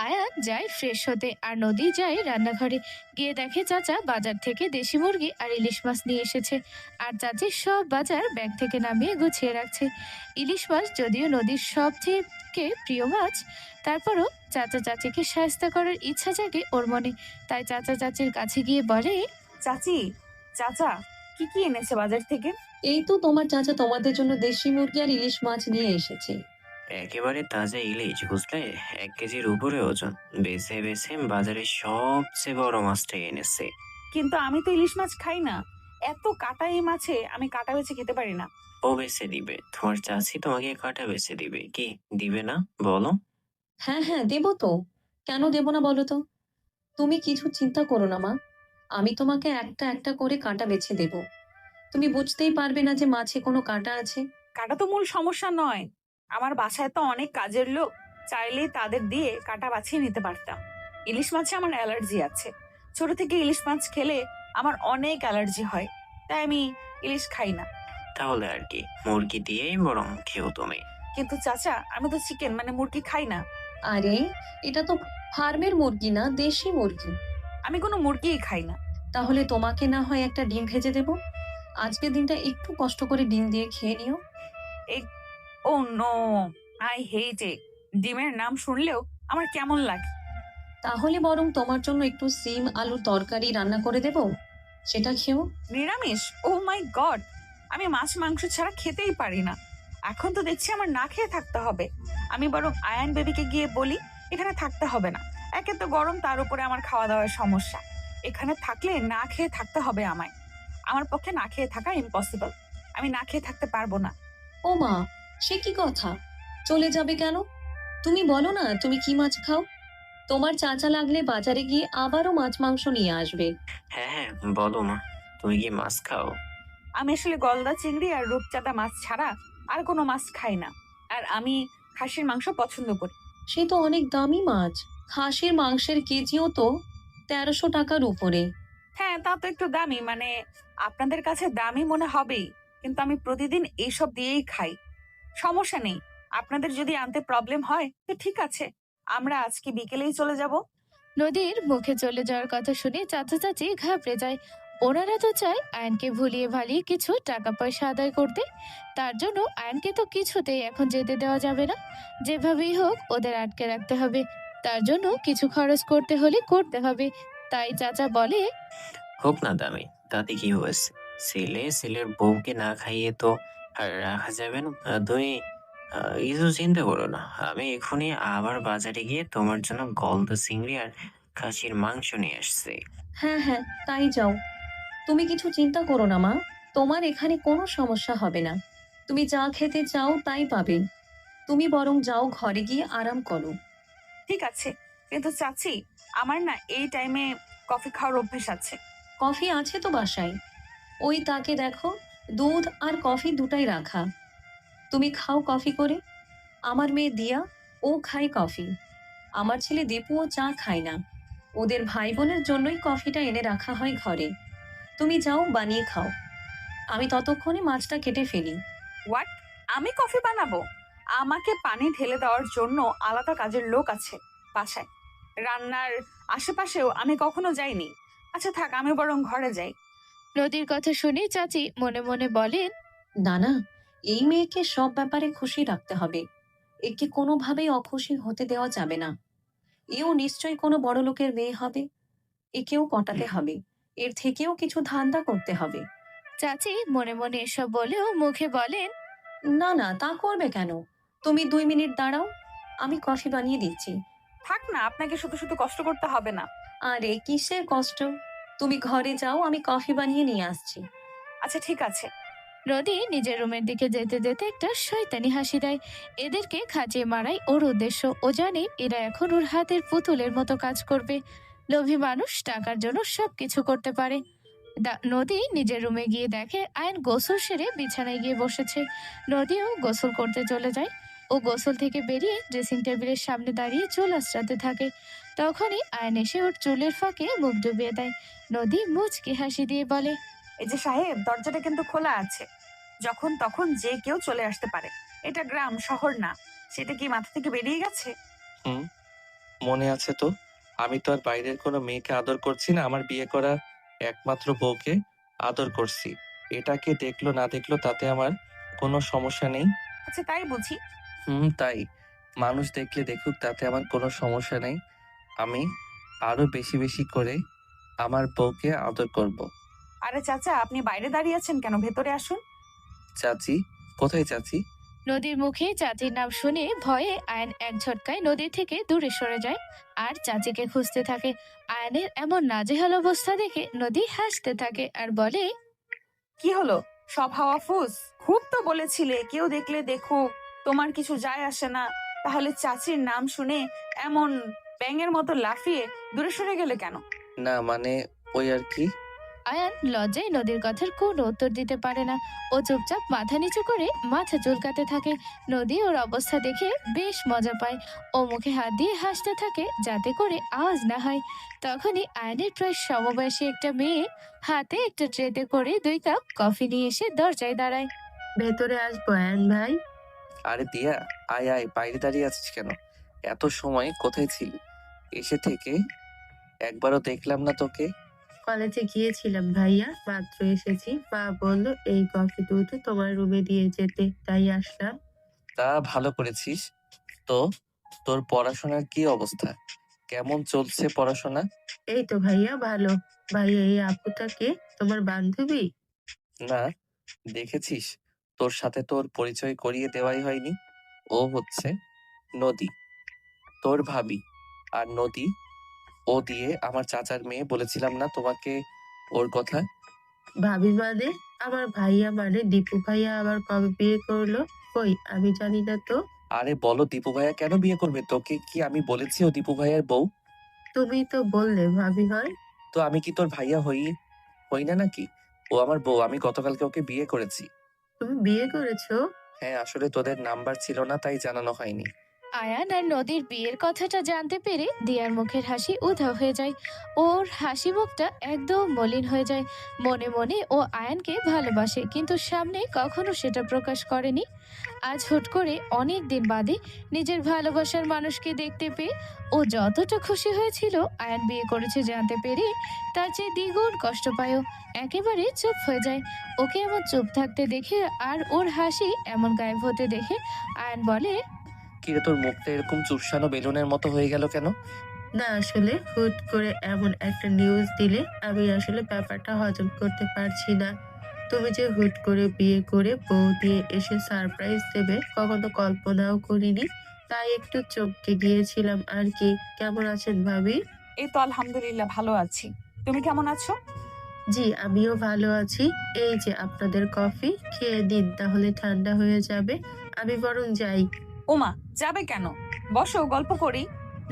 আয়ান যায় ফ্রেশ হতে আর নদী যায় রান্নাঘরে। গিয়ে দেখে চাচা বাজার থেকে দেশি মুরগি আর ইলিশ মাছ নিয়ে এসেছে, আর চাচি সব বাজার ব্যাগ থেকে নামিয়ে গুছিয়ে রাখছে। ইলিশ মাছ যদিও নদীর সব থেকে প্রিয় মাছ, তারপরও চাচা চাচিকে সাহায্য করার ইচ্ছা জাগে ওর মনে। তাই চাচা চাচির কাছে গিয়ে বলে, চাচি, চাচা কি কি এনেছে বাজার থেকে? এই তো তোমার চাচা তোমাদের জন্য দেশি মুরগি আর ইলিশ মাছ নিয়ে এসেছে। একেবারে তাজা ইলিশ, বুঝলে? 1 কেজির উপরে ওজন। বেছে বেছে বাজারে সবচেয়ে বড় মাছটাই এনেছে। কিন্তু আমি তো ইলিশ মাছ খাই না। এত কাটা এই মাছে আমি কাটা বেছে খেতে পারি না। ও বেছে দিবে, তোমার চাচি তোমাকে কাটা বেছে দিবে। কি দিবে না বলো? হ্যাঁ হ্যাঁ, দেবো তো, কেন দেবো না বলো তো। তুমি কিছু চিন্তা করো না মা, আমি তোমাকে একটা একটা করে কাঁটা বেছে দেব। তুমি বুঝতেই পারবে না যে মাছে কোনো কাঁটা আছে। কাটা তো মূল সমস্যা নয়। আমার বাসায় তো অনেক কাজের লোক, চাইলেই তাদের দিয়ে কাটা বাছিয়ে নিতে পারতাম। ইলিশ মাছে আমার অ্যালার্জি আছে। ছোট থেকে ইলিশ মাছ খেলে আমার অনেক অ্যালার্জি হয়, তাই আমি ইলিশ খাই না। তাহলে আর কি, মুরগি দিয়েই বরং খেও তুমি। কিন্তু চাচা, আমি তো চিকেন মানে মুরগি খাই না। আরে, এটা তো ফার্মের মুরগি না, দেশি মুরগি। আমি কোনো মুরগিই খাই না। তাহলে তোমাকে না হয় একটা ডিম ভেজে দেব। আজকের দিনটা একটু কষ্ট করে ডিম দিয়ে খেয়ে নিও। ও নো, আই হেট ইট। ডিমের নাম শুনলেও আমার কেমন লাগে। তাহলে বরং তোমার জন্য একটু সিম আলুর তরকারি রান্না করে দেব, সেটা খেও। নিরামিষ? ও মাই গড, আমি মাছ মাংস ছাড়া খেতেই পারি না। এখন তো দেখছি আমার না খেয়ে থাকতে হবে। আমি বরং আয়ান বেবিকে গিয়ে বলি এখানে থাকতে হবে না। একে তো গরম, তার উপরে আমার খাওয়া দাওয়ার সমস্যা। এখানে থাকলে না খেয়ে থাকতে হবে আমায়। আমার পক্ষে না খেয়ে থাকা ইম্পসিবল। আমি না খেয়ে থাকতে পারবো না। ও মা, সে কি কথা? চলে যাবে কেন? তুমি বলো না তুমি কি মাছ খাও। তোমার চাচা লাগলে বাজারে গিয়ে আবারও মাছ মাংস নিয়ে আসবে। হ্যাঁ হ্যাঁ, বলো মা, তুমি কি মাছ খাও? আমি আসলে গলদা চিংড়ি আর রূপচাঁদা মাছ ছাড়া আর কোনো মাছ খাই না। আর আমি খাসির মাংস পছন্দ করি। সে তো অনেক দামি মাছ। খাসির মাংসের কেজিও তো 1300 টাকার উপরে। হ্যাঁ, তা তো একটু দামি, মানে আপনাদের কাছে দামি মনে হবেই, কিন্তু আমি প্রতিদিন এইসব দিয়েই খাই। সমস্যা নেই। আপনাদের যদি আনতে প্রবলেম হয় তো ঠিক আছে, আমরা আজকে বিকেলেই চলে যাব। নদীর মুখে চলে যাওয়ার কথা শুনে চাচা চাচি ঘাবড়ে যায়। ওনারা তো চায় আয়নকে ভুলিয়ে ভালিয়ে কিছু টাকা পয়সা আদায় করতে। তার জন্য আয়নকে তো কিছুতেই এখন যেতে দেওয়া যাবে না। যেভাবেই হোক ওদের আটকে রাখতে হবে। তার জন্য কিছু খরচ করতে হলে করতে হবে। তাই চাচা বলে, হোক না দামি, তাতে কি হয়েছে? ছেলের বউকে না খাইয়ে তো আর রাখা যাবে না। তুমি কিছু চিন্তা করো না, আমি এখনই আবার বাজারে গিয়ে তোমার জন্য গলদা চিংড়ি আর খাসির মাংস নিয়ে আসছি। হ্যাঁ হ্যাঁ, তাই যাও। তুমি কিছু চিন্তা করো না মা, তোমার এখানে কোনো সমস্যা হবে না। তুমি যা খেতে চাও তাই পাবে। তুমি বরং যাও, ঘরে গিয়ে আরাম করো। ঠিক আছে, কিন্তু চাচি, আমার না এই টাইমে কফি খাওয়ার অভ্যেস আছে। কফি আছে তো বাসায়, ওই তাকে দেখো, দুধ আর কফি দুটাই রাখা। তুমি খাও কফি করে। আমার মেয়ে দিয়া, ও খায় কফি। আমার ছেলে দীপুও চা খায় না। ওদের ভাই বোনের জন্যই কফিটা এনে রাখা হয় ঘরে। তুমি যাও, বানিয়ে খাও। আমি ততক্ষণে মাছটা কেটে ফেলি। হোয়াট? আমি কফি বানাবো? আমাকে পানি ঢেলে দেওয়ার জন্য আলাদা কাজের লোক আছে বাসায়। রান্নার আশেপাশেও আমি কখনো যাইনি। আচ্ছা থাক, আমি বরং ঘরে যাই। নদীর কথা শুনে চাচি মনে মনে বলেন, না না, এই মেয়েকে সব ব্যাপারে খুশি রাখতে হবে। একে কোনোভাবেই অখুশি হতে দেওয়া যাবে না। এও নিশ্চয়ই কোনো বড় লোকের মেয়ে হবে। একেও পটাতে হবে। এর থেকেও কিছু ধান্দা করতে হবে। চাচি মনে মনে এসব বলেও মুখে বলেন, না না, তা করবে কেন? তুমি 2 মিনিট দাঁড়াও, আমি কফি বানিয়ে দিচ্ছি। থাক না, আপনাকে শুধু শুধু কষ্ট করতে হবে না। আরে কিসের কষ্ট? তুমি ঘরে যাও, আমি কফি বানিয়ে নিয়ে আসছি। আচ্ছা ঠিক আছে। নদী নিজের রুমের দিকে যেতে যেতে একটা শয়তানি হাসি দেয়। এদেরকে খাঁচিয়ে মারাই ওর উদ্দেশ্য। ও জানে এরা এখন ওর হাতের পুতুলের মতো কাজ করবে। লোভী মানুষ টাকার জন্য সবকিছু করতে পারে। নদী নিজের রুমে গিয়ে দেখে আয়ন গোসল সেরে বিছানায় গিয়ে বসেছে। নদীও গোসল করতে চলে যায়। ও গোসল থেকে বেরিয়ে ড্রেসিং টেবিলের সামনে দাঁড়িয়ে চুল আঁচড়াতে থাকে। তখনই আয়ন এসে ওর চুলের ফাঁকে মুখ ডুবিয়ে দেয়। নদী মুচকি হাসি দিয়ে বলে, এই যে সাহেব, দরজাটা কিন্তু খোলা আছে। যখন তখন যে কেউ চলে আসতে পারে। এটা গ্রাম, শহর না। সেটা কি মাথা থেকে বেরিয়ে গেছে? হুম, মনে আছে তো। আমি তো আর বাইরের কোনো মেয়েকে আদর করছি না, আমার বিয়ে করা একমাত্র বউকে আদর করছি। এটাকে দেখলো না দেখলো তাতে আমার কোনো সমস্যা নেই। আচ্ছা তাই বুঝি। তাই। মানুষ দেখলে দেখুক, তাতে আমার কোনো সমস্যা নেই। আমি আরো বেশি বেশি করে আমার বউকে আদর করব। আরে চাচা, আপনি বাইরে দাঁড়িয়ে আছেন কেন? ভেতরে আসুন। চাচি? কোথায় চাচি? নদীর মুখে চাচির নাম শুনে ভয়ে আয়ন এক ঝটকায় নদী থেকে দূরে সরে যায় আর চাচিকে খুঁজতে থাকে। আয়নের এমন নাজেহাল অবস্থা দেখে নদী হাসতে থাকে আর বলে, কি হলো? সব হাওয়া ফুস? খুব তো বলেছিলে কেউ দেখলে দেখুক, তোমার কিছু যায় আসে না। তাহলে চাচির নাম শুনে এমন ব্যাঙের মতো লাফিয়ে দূরে সরে গেলে কেন? না মানে ওই আর কি। আয়ান লজ্জায় নদীর কথার কোনো উত্তর দিতে পারে না। ও চুপচাপ মাথা নিচু করে মাথা চুলকাতে থাকে। নদী ওর অবস্থা দেখে বেশ মজা পায়। ও মুখে হাত দিয়ে হাসতে থাকে যাতে করে আওয়াজ না হয়। তখনই আয়নের প্রায় সমবয়সী একটা মেয়ে হাতে একটা ট্রেতে করে 2 কাপ কফি নিয়ে এসে দরজায় দাঁড়ায়। ভেতরে আসবো আয়ান ভাই? আরে দিয়া, আয় আয়, বাইরে দাঁড়িয়ে আছিস কেন? এত সময় কোথায় ছিলি? এসে থেকে একবারও দেখলাম না তোকে। কলেজে গিয়েছিলাম ভাইয়া, মাত্র এসেছি। মা বললো এই কফি দুটো তোমার রুমে দিয়ে যেতে, তাই আসলাম। তা ভালো করেছিস। তো তোর পড়াশোনার কি অবস্থা? কেমন চলছে পড়াশোনা? এই তো ভাইয়া ভালো। ভাইয়া, এই আপুটাকে তোমার বান্ধবী? না, দেখেছিস, তোর সাথে তোর পরিচয় করিয়ে দেওয়াই হয়নি। ও হচ্ছে নদী, তোর ভাবি। আর নদী, ও দিয়ে আমার চাচার মেয়ে। বলেছিলাম না তোমাকে ওর কথা? ভাবি মানে? আমার ভাইয়া মানে দীপু ভাইয়া আবার কবে বিয়ে করলো? কই, আমি জানি না তো। আরে বলো, দীপু ভাইয়া কেন বিয়ে করবে? তোকে কি আমি বলেছি ও দীপু ভাইয়ার বউ? তুমি তো বললে ভাবি হয়। তো আমি কি তোর ভাইয়া হই হই না নাকি? ও আমার বউ, আমি গতকালকে ওকে বিয়ে করেছি। তুমি বিয়ে করেছো? হ্যাঁ, আসলে তোদের নাম্বার ছিল না তাই জানানো হয়নি। আয়ান আর নদীর বিয়ের কথাটা জানতে পেরে দিয়ার মুখের হাসি উধাও হয়ে যায়। ওর হাসি মুখটা একদম মলিন হয়ে যায়। মনে মনে ও আয়ানকে ভালোবাসে, কিন্তু সামনে কখনো সেটা প্রকাশ করেনি। আজ হুট করে অনেক দিন বাদে নিজের ভালোবাসার মানুষকে দেখতে পেয়ে ও যতটা খুশি হয়েছিল আয়ান বিয়ে করেছে জানতে পেরে, তার চেয়ে দ্বিগুণ কষ্ট পায় ও। একেবারে চুপ হয়ে যায়। ওকে এমন চুপ থাকতে দেখে আর ওর হাসি এমন গায়েব হতে দেখে আয়ান বলে, কিরে, তোর মুখটা এরকম চুপসানো বেলুনের মতো হয়ে গেল কেন? না, আসলে হুট করে এমন একটা নিউজ দিলে আমি আসলে ব্যাপারটা হজম করতে পারছি না। তুমি যে হুট করে বিয়ে করে বউ দিয়ে এসে সারপ্রাইজ দেবে কখনো কল্পনাও করিনি, তাই একটু চমকে গিয়েছিলাম আর কি। কেমন আছেন ভাবি? এই তো আলহামদুলিল্লাহ ভালো আছি। তুমি কেমন আছো? জি, আমিও ভালো আছি। এই যে আপনাদের কফি, খেয়ে দিন, তাহলে ঠান্ডা হয়ে যাবে। আমি বরং যাই। ওমা, যাবে কেন? বসো, গল্প করি।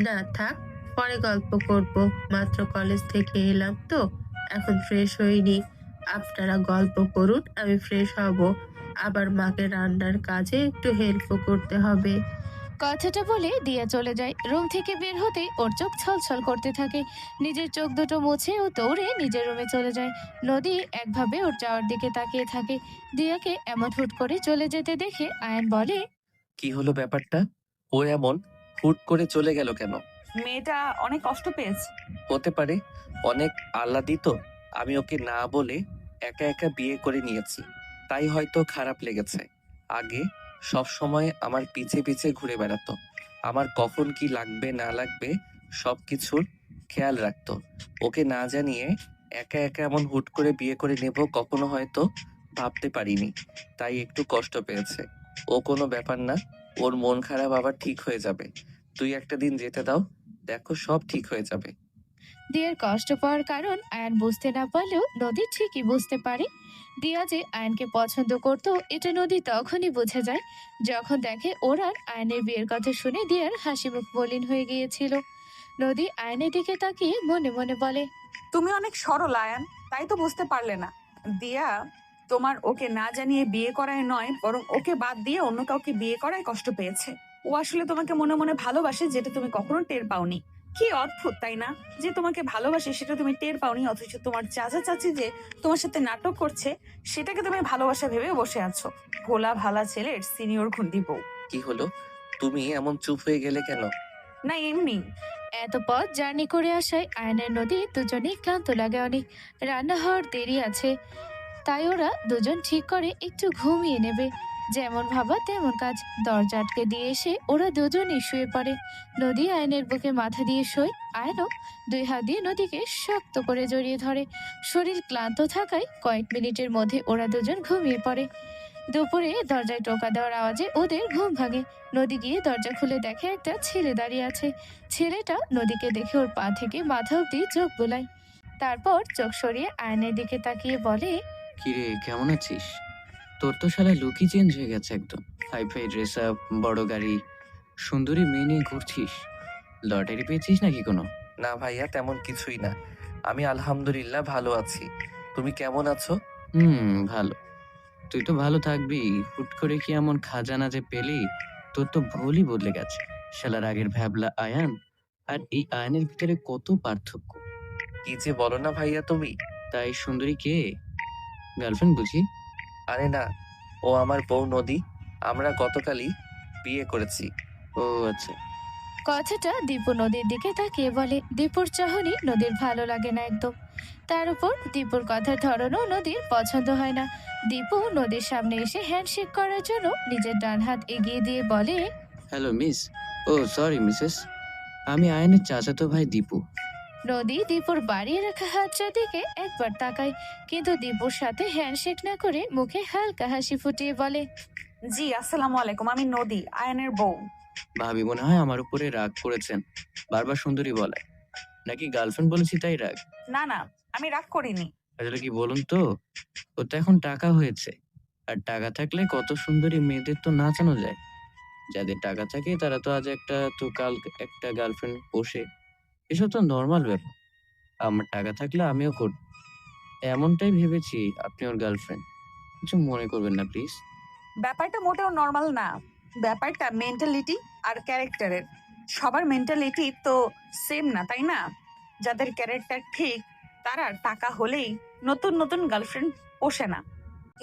না থাক, পরে গল্প করব। মাত্র কলেজ থেকে এলাম তো, এখন ফ্রেশ হইনি। আপনারা গল্প করুন, আমি ফ্রেশ হব। আবার মাকে রান্নার কাজে একটু হেল্পও করতে হবে। কথাটা বলে দিয়া চলে যায়। রুম থেকে বের হতেই ওর চোখ ছলছল করতে থাকে। নিজের চোখ দুটো মুছে ও দৌড়ে নিজের রুমে চলে যায়। নদী একভাবে ওর যাওয়ার দিকে তাকিয়ে থাকে। দিয়াকে এমন হুট করে চলে যেতে দেখে আয়ান বলে, কি হলো ব্যাপারটা? ও এমন হুট করে চলে গেল কেন? মেয়েটা অনেক কষ্ট পেয়েছে। হতে পারে, অনেক আহ্লাদি তো। আমি ওকে না বলে একা একা বিয়ে করে নিয়েছি, তাই হয়তো খারাপ লেগেছে। আগে সব সময় আমার পিছে পিছে ঘুরে বেড়াতো, আমার কখন কি লাগবে না লাগবে সবকিছুর খেয়াল রাখতো। ওকে না জানিয়ে একা একা এমন হুট করে বিয়ে করে নেব কখনো হয়তো ভাবতে পারিনি, তাই একটু কষ্ট পেয়েছে। ও কোনো ব্যাপার না, ওর মন খারাপ আবার ঠিক হয়ে যাবে। তুই একটা দিন যেতে দাও, দেখো সব ঠিক হয়ে যাবে। দিয়ার কষ্ট পাওয়ার কারণ আয়ান বুঝতে না পারলেও নদী ঠিকই বুঝতে পারে। দিয়া যে আয়ানকে পছন্দ করত এটা নদী তখনই বুঝে যায়, যখন দেখে ওর আর আয়নের বিয়ের কথা শুনে দিয়ার হাসি মুখ মলিন হয়ে গিয়েছিল। নদী আয়নের দিকে তাকিয়ে মনে মনে বলে, তুমি অনেক সরল আয়ান, তাই তো বুঝতে পারলে না। দিয়া তোমার ওকে না জানিয়ে বিয়ে করায় নয়, বরং ওকে বাদ দিয়ে অন্য কাউকে বিয়ে করায় কষ্ট পেয়েছে। ও আসলে তোমাকে মনে মনে ভালোবাসে, যেটা তুমি কখনো টের পাওনি। কি অদ্ভুত তাই না, যে তোমাকে ভালোবাসে সেটা তুমি টের পাওনি, অথচ তোমার চাচা চাচি যে তোমার সাথে নাটক করছে সেটাকে তুমি ভালোবাসা ভেবে বসে আছো। ভোলা ভালা ছেলের সিনিয়র খুন্তি বউ। কি হলো, তুমি এমন চুপ হয়ে গেলে কেন? না এমনি। এত পথ জার্নি করে আসায় আয়নের নদী দুজনেই ক্লান্ত লাগে অনেক। রান্না হওয়ার দেরি আছে, তাই ওরা দুজন ঠিক করে একটু ঘুমিয়ে নেবে। যেমন ভাবা তেমন কাজ। দরজা আটকে দিয়ে এসে ওরা দুজনই শুয়ে পড়ে। নদী আয়নের বুকে মাথা দিয়ে শোয়। আয়নও দুই হাত দিয়ে নদীকে শক্ত করে জড়িয়ে ধরে। শরীর ক্লান্ত থাকায় কয়েক মিনিটের মধ্যে ওরা দুজন ঘুমিয়ে পড়ে। দুপুরে দরজায় টোকা দেওয়ার আওয়াজে ওদের ঘুম ভাঙে। নদী গিয়ে দরজা খুলে দেখে একটা ছেলে দাঁড়িয়ে আছে। ছেলেটা নদীকে দেখে ওর পা থেকে মাথা অব্দি চোখ বোলায়। তারপর চোখ সরিয়ে আয়নের দিকে তাকিয়ে বলে, কিরে, কেমন আছিস? তোর তো শালা লুকই চেঞ্জ হয়ে গেছে একদম। হাই ফাই ড্রেস আপ, বড় গাড়ি, সুন্দরী মেয়ে নিয়ে ঘুরছিস। লটারি পেয়েছিস নাকি কোনো? না ভাইয়া, তেমন কিছুই না। আমি আলহামদুলিল্লাহ ভালো আছি। তুমি কেমন আছো? ভালো। তুই তো ভালো থাকবি, হুট করে কি এমন খাজানা যে পেলি? তোর তো ভুলই বদলে গেছে। শালার আগের ভ্যাবলা আয়ান আর এই আয়ানের ভিতরে কত পার্থক্য। কি যে বলো না ভাইয়া তুমি। তাই সুন্দরী কে? গার্লফ্রেন্ড বুঝি? আরে না, ও আমার বউ নদী। আমরা গতকালই বিয়ে করেছি। ও আচ্ছা। কথাটা দীপু নদীর দিকে তাকিয়ে বলে। দীপুর চাহনি নদীর ভালো লাগে না একদম। তার উপর দীপুর কথার ধরনও নদীর পছন্দ হয় না। দীপু নদীর সামনে এসে হ্যান্ডশেক করার জন্য নিজের ডান হাত এগিয়ে দিয়ে বলে, হ্যালো মিস। ও সরি মিসেস, আমি আয়ানের চাচাতো ভাই দীপু। নদী দীপুর বাড়িয়ে রাখা হাতটার দিকে একবার তাকায়, কিন্তু দীপুর সাথে হ্যান্ডশেক না করে মুখে হালকা হাসি ফুটিয়ে বলে, জি আসসালামু আলাইকুম, আমি নদী, আয়নের বউ। ভাবি মনে হয় আমার উপরে রাগ করেছেন, বারবার সুন্দরী বলে। নাকি গার্লফ্রেন্ড বলেছি তাই রাগ? না না, আমি রাগ করিনি। আসলে কি বলুন তো, ও তো এখন টাকা হয়েছে, আর টাকা থাকলে কত সুন্দরী মেয়েদের তো নাচানো যায়। যাদের টাকা থাকে তারা তো আজ একটা তো কাল একটা গার্লফ্রেন্ড বসে, এসব তো নর্মাল ব্যাপার। আমার টাকা থাকলে আমিও করব। এমনটাই ভেবেছি আপনি ওর গার্লফ্রেন্ড। কিছু মনে করবেন না প্লিজ। ব্যাপারটা মোটেও নর্মাল না। ব্যাপারটা মেন্টালিটি আর ক্যারেক্টারের। সবার মেন্টালিটি তো সেম না, তাই না? যাদের ক্যারেক্টার ঠিক তারা টাকা হলেই নতুন নতুন গার্লফ্রেন্ড পোষে না।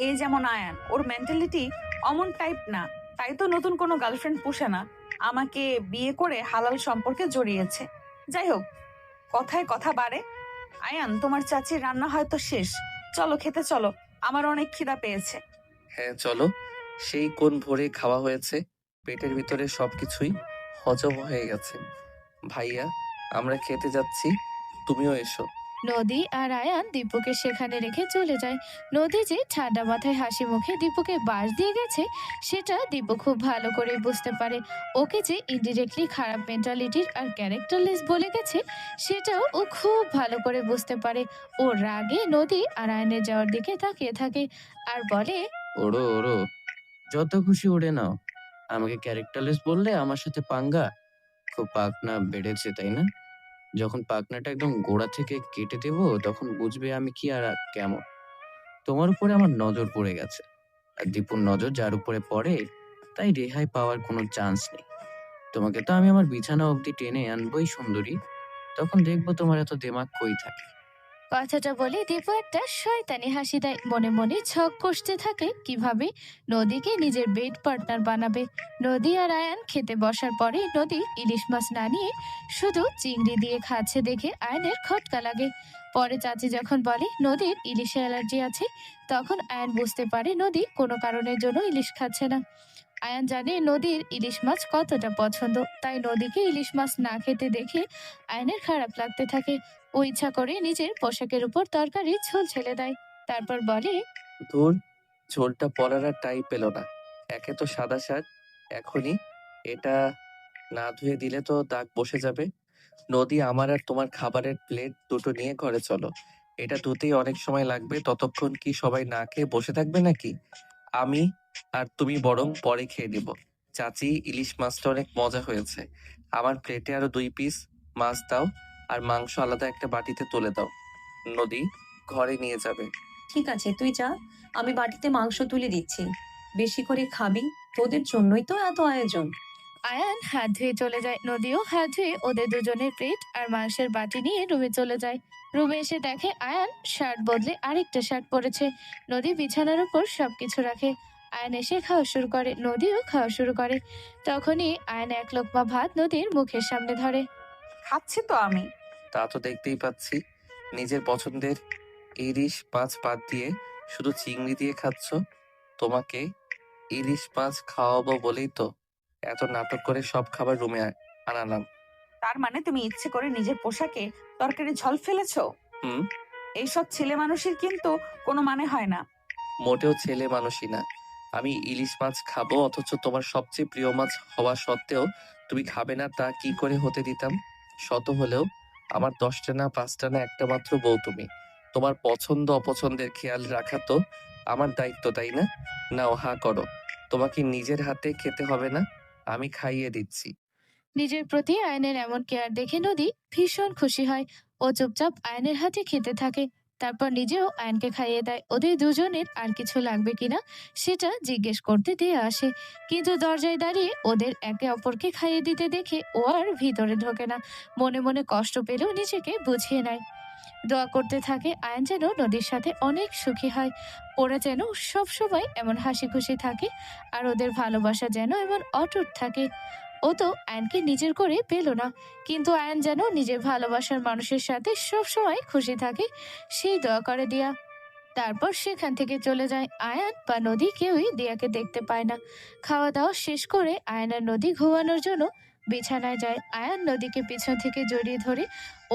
এই যেমন আয়ান, ওর মেন্টালিটি অমন টাইপ না, তাই তো নতুন কোনো গার্লফ্রেন্ড পোষে না। আমাকে বিয়ে করে হালাল সম্পর্কে জড়িয়েছে। যাই হোক, কথায় কথা বাড়ে। আয়ান, তোমার চাচির রান্না হয়তো শেষ, চলো খেতে চলো, আমার অনেক খিদা পেয়েছে। হ্যাঁ চলো, সেই কোন ভোরে খাওয়া হয়েছে, পেটের ভিতরে সবকিছুই হজম হয়ে গেছে। ভাইয়া, আমরা খেতে যাচ্ছি, তুমিও এসো। নদী আর আয়ান দীপুকে সেখানে রেখে চলে যায়। নদী যে ঠান্ডা মাথায় হাসি মুখে দীপুকে বাস দিয়ে গেছে সেটা দীপু খুব ভালো করে বুঝতে পারে। ওকে যে ইনডিরেক্টলি খারাপ মেন্টালিটির আর ক্যারেক্টারলেস বলে গেছে সেটাও ও খুব ভালো করে বুঝতে পারে। ও রাগে নদী আর আয়নের যাওয়ার দিকে তাকিয়ে থাকে আর বলে, ওড়ো ওড়ো, যত খুশি ওড়ে নাও। আমাকে ক্যারেক্টারলেস বললে আমার সাথে পাঙ্গা? খুব পাকনা বেড়েছে তাই না? যখন পাকনাটা একদম গোড়া থেকে কেটে দেবো তখন বুঝবে আমি কি আর কেমন। তোমার উপরে আমার নজর পড়ে গেছে, আর দীপুর নজর যার উপরে পড়ে তাই রেহাই পাওয়ার কোনো চান্স নেই। তোমাকে তো আমি আমার বিছানা অবধি টেনে আনবোই সুন্দরী, তখন দেখবো তোমার এত দেমাগ কই থাকে। কথাটা বলে দীপু একটা শয়তানি হাসি দেয়। মনে মনে ছক কষতে থাকে কিভাবে নদীকে নিজের বেড পার্টনার বানাবে। নদী আর আয়ান খেতে বসার পরে নদী ইলিশ মাছ না নিয়ে শুধু চিংড়ি দিয়ে খাচ্ছে দেখে আয়নের খটকা লাগে। পরে চাচি যখন বলে নদীর ইলিশে অ্যালার্জি আছে, তখন আয়ান বুঝতে পারে নদী কোনো কারণের জন্য ইলিশ খাচ্ছে না। আয়ান জানে নদীর ইলিশ মাছ কতটা পছন্দ, তাই নদীকে ইলিশ মাছ না খেতে দেখে আয়নের খারাপ লাগতে থাকে। ও ইচ্ছা করে নিজের পোশাকের উপর তরকারি ঝোল ছেলে দেয়। তারপর বলে, ধুর, ঝোলটা পড়ার আর টাই পেল না। একে তো সাদা শার্ট, এখনই এটা না ধুয়ে দিলে তো দাগ বসে যাবে। নদী, আমার আর তোমার খাবারের প্লেট দুটো নিয়ে ঘরে চলো। এটা ধুতেই অনেক সময় লাগবে, ততক্ষণ কি সবাই না খেয়ে বসে থাকবে নাকি? আমি আর তুমি বরং পরে খেয়ে নিব। চাচি, ইলিশ মাছটা অনেক মজা হয়েছে। আমার প্লেটে আরো 2 পিস মাছ দাও, আর মাংস আলাদা একটা বাটিতে তুলে দাও। নদী ঘরে নিয়ে যাবে। ঠিক আছে, তুই যা, আমি বাটিতে মাংস তুলে দিচ্ছি। বেশি করে খাবি, তোদের জন্যই তো এত আয়োজন। আয়ান হাত ধুয়ে চলে যায়। নদীও হাত ধুয়ে ওদের দুজনের প্লেট আর মাংসের বাটি নিয়ে রুমে চলে যায়। রুমে এসে দেখে আয়ান শার্ট বদলে আরেকটা শার্ট পরেছে। নদী বিছানার উপর সবকিছু রাখে। আয়ান এসে খাওয়া শুরু করে, নদীও খাওয়া শুরু করে। তখনই আয়ান এক লোকমা ভাত নদীর মুখের সামনে ধরে। খাচ্ছি তো আমি। তা তো দেখতেই পাচ্ছি, নিজের পছন্দের ইলিশ মাছ বাদ দিয়ে শুধু চিংড়ি দিয়ে খাচ্ছ। তোমাকে ইলিশ মাছ খাওয়াবো বলেই তো এত নাটক করে সব খাবার রুমে আনালাম। তার মানে তুমি ইচ্ছে করে নিজের পোশাকে তরকারি ঝোল ফেলেছো? হুম। এইসব ছেলে মানুষের কিন্তু কোনো মানে হয় না। মোটেও ছেলে মানুষই না। আমি ইলিশ মাছ খাবো, অথচ তোমার সবচেয়ে প্রিয় মাছ হওয়া সত্ত্বেও তুমি খাবে না, তা কি করে হতে দিতাম? শত হলেও আমার 10টা না 5টা না একটা মাত্র বউ তুমি। তোমার পছন্দ অপছন্দের খেয়াল রাখা তো আমার দায়িত্ব, তাই না? নাও, হা করো। তোমাকে নিজের হাতে খেতে হবে না, আমি খাইয়ে দিচ্ছি। নিজের প্রতি আয়নের এমন কেয়ার দেখে নদী ভীষণ খুশি হয়। ও চুপচাপ আয়নের হাতে খেতে থাকে। তারপর নিজেও আয়নকে খাইয়ে দেয়। ওদের দুজনের আর কিছু লাগবে কিনা সেটা জিজ্ঞেস করতে দিয়ে আসে, কিন্তু দরজায় দাঁড়িয়ে ওদের একে অপরকে খাইয়ে দিতে দেখে ও আর ভিতরে ঢোকে না। মনে মনে কষ্ট পেলেও নিজেকে বুঝিয়ে নেয়। দোয়া করতে থাকে আয়ন যেন নদীর সাথে অনেক সুখী হয়। ওরা যেন সব সময় এমন হাসি খুশি থাকে, আর ওদের ভালোবাসা যেন এমন অটুট থাকে। ও তো আয়নকে নিজের করে পেল না, কিন্তু আয়ন যেন নিজের ভালোবাসার মানুষের সাথে সব সময় খুশি থাকে, সেই দোয়া করে দিয়া। তারপর সেখান থেকে চলে যায়। আয়ান বা নদী কেউই দিয়াকে দেখতে পায় না। খাওয়া দাওয়া শেষ করে আয়ান আর নদী ঘুমানোর জন্য বিছানায় যায়। আয়ান নদীকে পিছন থেকে জড়িয়ে ধরে